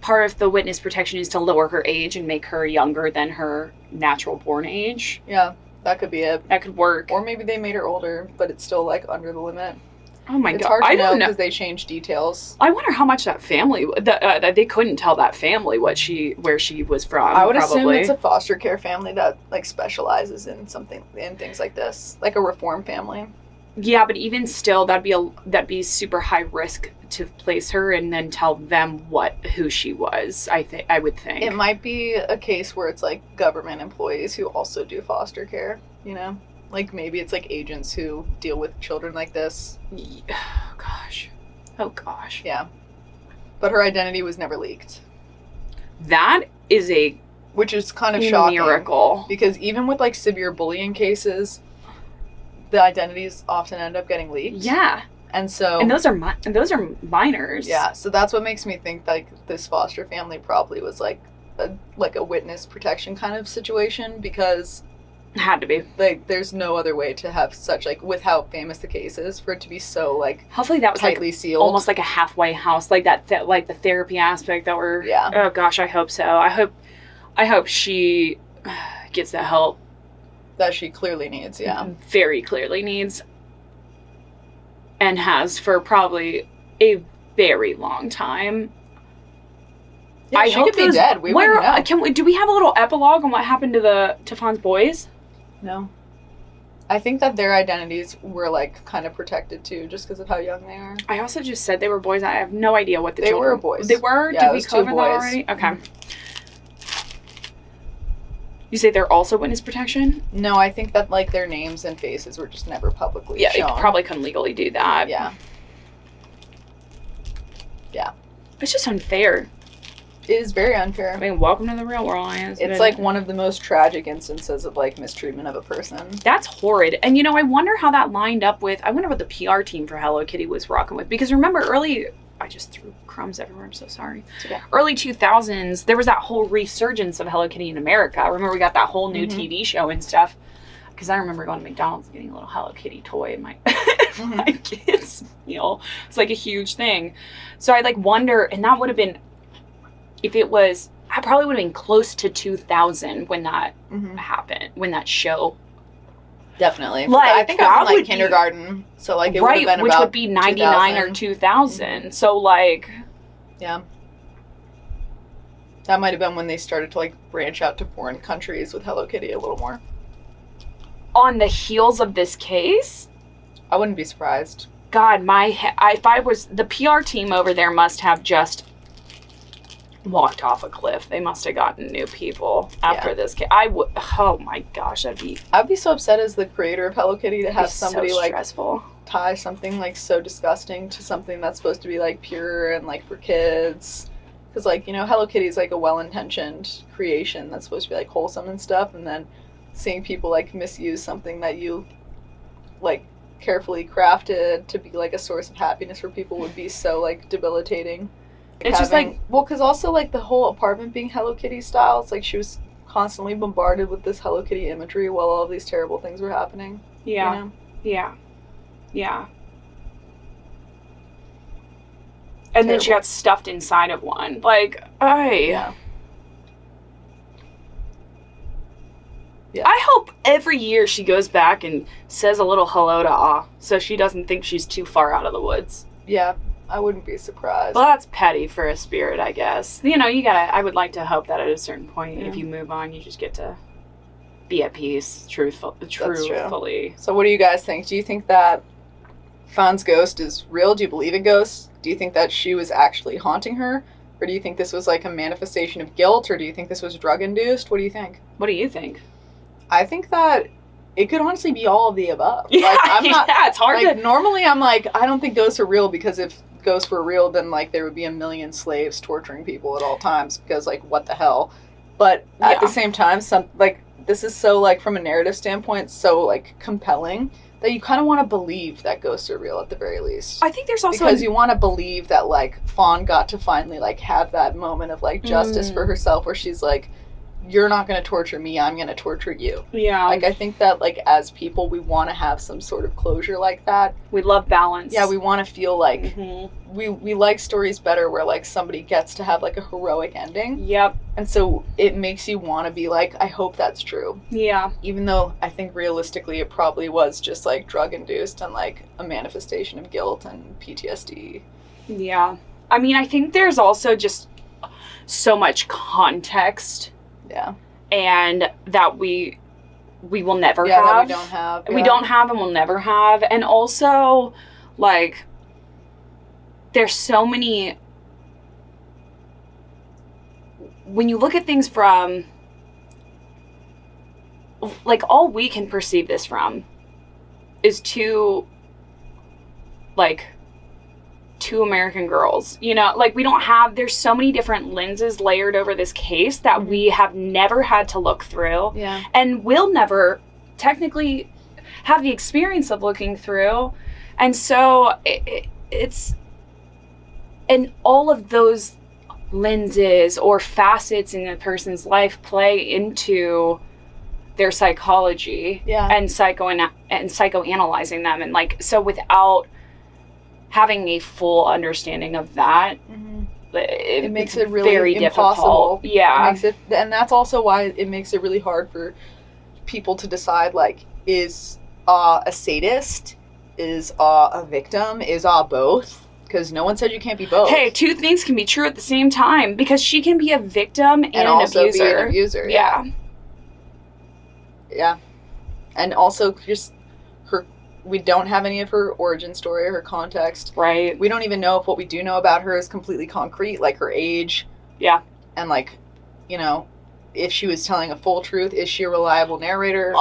part of the witness protection is to lower her age and make her younger than her natural born age. Yeah, that could be it. That could work. Or maybe they made her older, but it's still like under the limit. Oh my It's god, hard to I know don't know. because they changed details. I wonder how much that family that they couldn't tell that family where she was from. I would assume probably. it's a foster care family that like specializes in things like this, like a reform family. Yeah, but even still, that'd be super high risk to place her and then tell them who she was. I would think It might be a case where it's like government employees who also do foster care. You know, like maybe it's like agents who deal with children like this. Oh gosh. Yeah, but her identity was never leaked. That is a Which is kind of shocking. miracle. Because even with, like, severe bullying cases, the identities often end up getting leaked. Yeah. And so... And those are minors. Yeah, so that's what makes me think, like, this foster family probably was, like a witness protection kind of situation, because... Had to be. Like, there's no other way to have such, like, with how famous the case is, for it to be so, like... Hopefully that was, tightly like, sealed. almost like a halfway house, like that like the therapy aspect that we're... Yeah. Oh, gosh, I hope so. I hope she gets the help That she clearly needs, yeah. very clearly needs, and has for probably a very long time. Yeah, she could be dead. We wouldn't know. Do we have a little epilogue on what happened to Fawn's boys? No. I think that their identities were, like, kind of protected, too, just because of how young they are. I also just said they were boys. I have no idea what the They children... were boys. They were? Yeah, Did we cover that already? Okay. You say they're also witness protection? No, I think that, like, their names and faces were just never publicly shown. Yeah, they probably couldn't legally do that. Yeah. Yeah. It's just unfair. It is very unfair. I mean, welcome to the real world, Lions. It's, like, one of the most tragic instances of, like, mistreatment of a person. That's horrid. And, you know, I wonder how that lined up with... I wonder what the PR team for Hello Kitty was rocking with. Because remember, I just threw crumbs everywhere. I'm so sorry. Okay. Early 2000s, there was that whole resurgence of Hello Kitty in America. Remember, we got that whole new TV show and stuff. Because I remember going to McDonald's and getting a little Hello Kitty toy in my, my kids' meal. It's like a huge thing. So I, like, wonder... And that would have been... If it was, I probably would have been close to 2000 when that happened, when that show. Definitely. Like, I think I was in, like, kindergarten, so, like, it would have been which about would be 99 or 2000. So, like. Yeah. That might have been when they started to, like, branch out to foreign countries with Hello Kitty a little more. On the heels of this case? I wouldn't be surprised. God, if I was, the PR team over there must have just walked off a cliff. They must have gotten new people after this case. Oh my gosh, I'd be so upset as the creator of Hello Kitty to have somebody so like stressful. Tie something like so disgusting to something that's supposed to be like pure and like for kids. Because, like, you know, Hello Kitty is like a well-intentioned creation that's supposed to be like wholesome and stuff, and then seeing people like misuse something that you like carefully crafted to be like a source of happiness for people would be so like debilitating. It's just like, well, because also like the whole apartment being Hello Kitty style, it's like she was constantly bombarded with this Hello Kitty imagery while all these terrible things were happening. Yeah. You know? Yeah. And then she got stuffed inside of one. Like, Yeah. I hope every year she goes back and says a little hello to Ah, so she doesn't think she's too far out of the woods. Yeah, I wouldn't be surprised. Well, that's petty for a spirit, I guess. You know, I would like to hope that at a certain point, if you move on, you just get to be at peace, truthfully. So what do you guys think? Do you think that Fawn's ghost is real? Do you believe in ghosts? Do you think that she was actually haunting her? Or do you think this was like a manifestation of guilt? Or do you think this was drug-induced? What do you think? What do you think? I think that it could honestly be all of the above. Yeah, like, I'm not, it's hard like, to... Normally I'm like, I don't think ghosts are real, because if ghosts were real, then like there would be a million slaves torturing people at all times, because like what the hell. But at the same time, this is so like from a narrative standpoint so like compelling that you kind of want to believe that ghosts are real at the very least. I think there's also because you want to believe that like Fawn got to finally like have that moment of like justice for herself where she's like, you're not going to torture me, I'm going to torture you. Yeah. Like, I think that, like, as people, we want to have some sort of closure like that. We love balance. Yeah, we want to feel like we like stories better where, like, somebody gets to have, like, a heroic ending. Yep. And so it makes you want to be like, I hope that's true. Yeah. Even though I think realistically it probably was just, like, drug-induced and, like, a manifestation of guilt and PTSD. Yeah. I mean, I think there's also just so much context. Yeah. And that we will never have. That we don't have. We don't have and will never have. And also, like, there's so many... When you look at things from... Like, all we can perceive this from is two two American girls. You know, like, we don't have, there's so many different lenses layered over this case that we have never had to look through. Yeah. And will never technically have the experience of looking through. And so it's, and all of those lenses or facets in a person's life play into their psychology and psychoanalyzing them. And like, so without having a full understanding of that, it makes it really very impossible. Difficult. Yeah. It makes it, and that's also why it makes it really hard for people to decide, like, is a sadist, is a victim, is both? Because no one said you can't be both. Hey, two things can be true at the same time, because she can be a victim and an also abuser. Be an abuser. Yeah. Yeah. And also just we don't have any of her origin story or her context. Right. We don't even know if what we do know about her is completely concrete, like her age. Yeah. And, like, you know, if she was telling a full truth, is she a reliable narrator?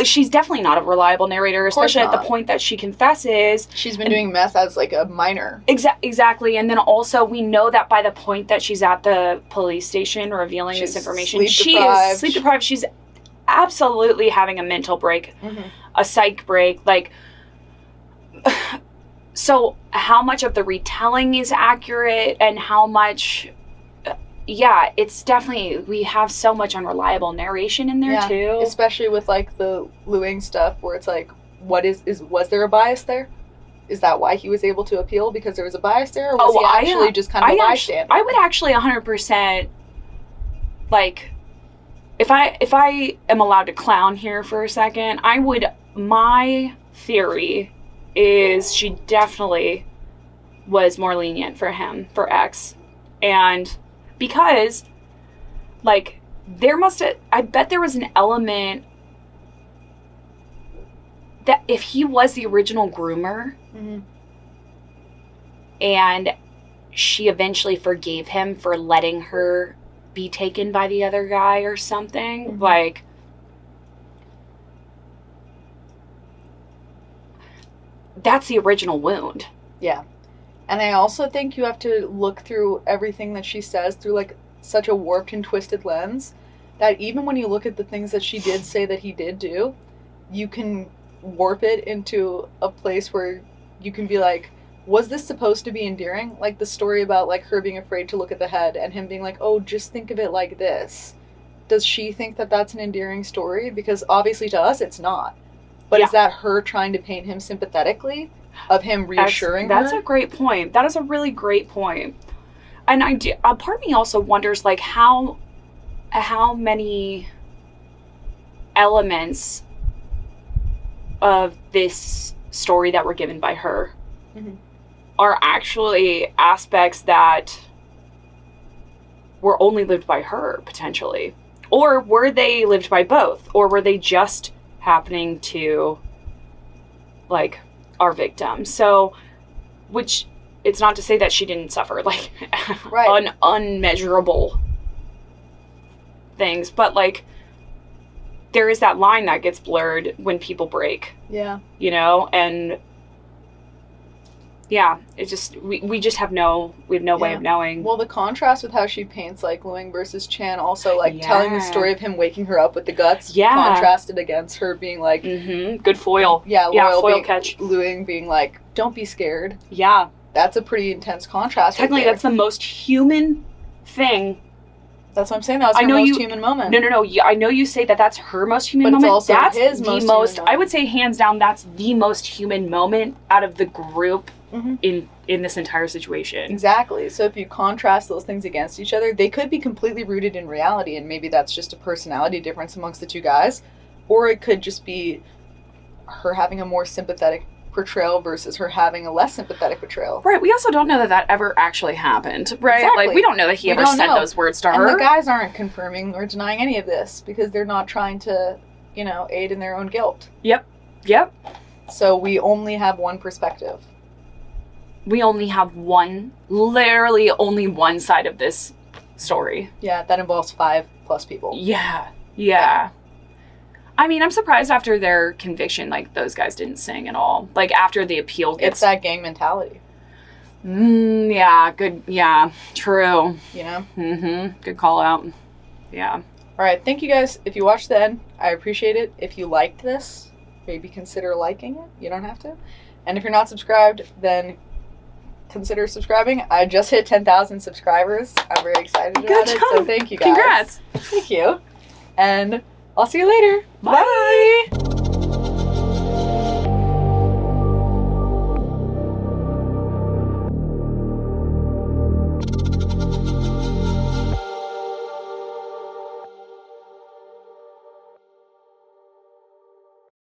She's definitely not a reliable narrator, especially at the point that she confesses. She's been doing meth as, like, a minor. Exactly. And then also we know that by the point that she's at the police station revealing this information, she is sleep deprived. She's absolutely having a mental break, a psych break. Like, so how much of the retelling is accurate and how much... Yeah, it's definitely, we have so much unreliable narration in there too. Especially with, like, the Luing stuff where it's like, was there a bias there? Is that why he was able to appeal? Because there was a bias there? Or was he actually just kind of a bystander? I would actually 100%, like, if I am allowed to clown here for a second, my theory is she definitely was more lenient for him, for X. And because, like, I bet there was an element that if he was the original groomer and she eventually forgave him for letting her be taken by the other guy or something, like, that's the original wound. Yeah. And I also think you have to look through everything that she says through, like, such a warped and twisted lens that even when you look at the things that she did say that he did do, you can warp it into a place where you can be like, was this supposed to be endearing? Like the story about, like, her being afraid to look at the head and him being like, oh, just think of it like this. Does she think that that's an endearing story? Because obviously to us it's not. But is that her trying to paint him sympathetically? Of him reassuring her? That's a great point. That is a really great point. And a part of me also wonders, like, how many elements of this story that were given by her are actually aspects that were only lived by her, potentially. Or were they lived by both? Or were they just happening to, like, our victim? So, which, it's not to say that she didn't suffer, like, unmeasurable things, but, like, there is that line that gets blurred when people break. Yeah. You know? And, yeah, it just, we just have no way of knowing. Well, the contrast with how she paints, like, Luing versus Chan, also, like, telling the story of him waking her up with the guts, contrasted against her being like... Good foil. Yeah, foil catch. Luing being like, don't be scared. Yeah. That's a pretty intense contrast. Technically, that's the most human thing. That's what I'm saying. That was her most human moment. No. I know you say that that's her most human moment. But it's also that's his most human moment. I would say, hands down, that's the most human moment out of the group in this entire situation. Exactly. So if you contrast those things against each other, they could be completely rooted in reality, and maybe that's just a personality difference amongst the two guys. Or it could just be her having a more sympathetic portrayal versus her having a less sympathetic portrayal. Right. We also don't know that ever actually happened, right? Exactly. Like, we don't know that he ever said those words to her. And the guys aren't confirming or denying any of this because they're not trying to, aid in their own guilt. Yep. So we only have one perspective. We only have literally only one side of this story. Yeah, that involves 5+ people. Yeah. I mean, I'm surprised after their conviction, like, those guys didn't sing at all. Like, after the appeal gets... It's that gang mentality. Yeah, good. Yeah, true. You know? Mm-hmm. Good call out. Yeah. All right, thank you guys. If you watched the end, I appreciate it. If you liked this, maybe consider liking it. You don't have to. And if you're not subscribed, then consider subscribing. I just hit 10,000 subscribers. I'm very excited about it. So thank you guys. Congrats. Thank you. And I'll see you later. Bye.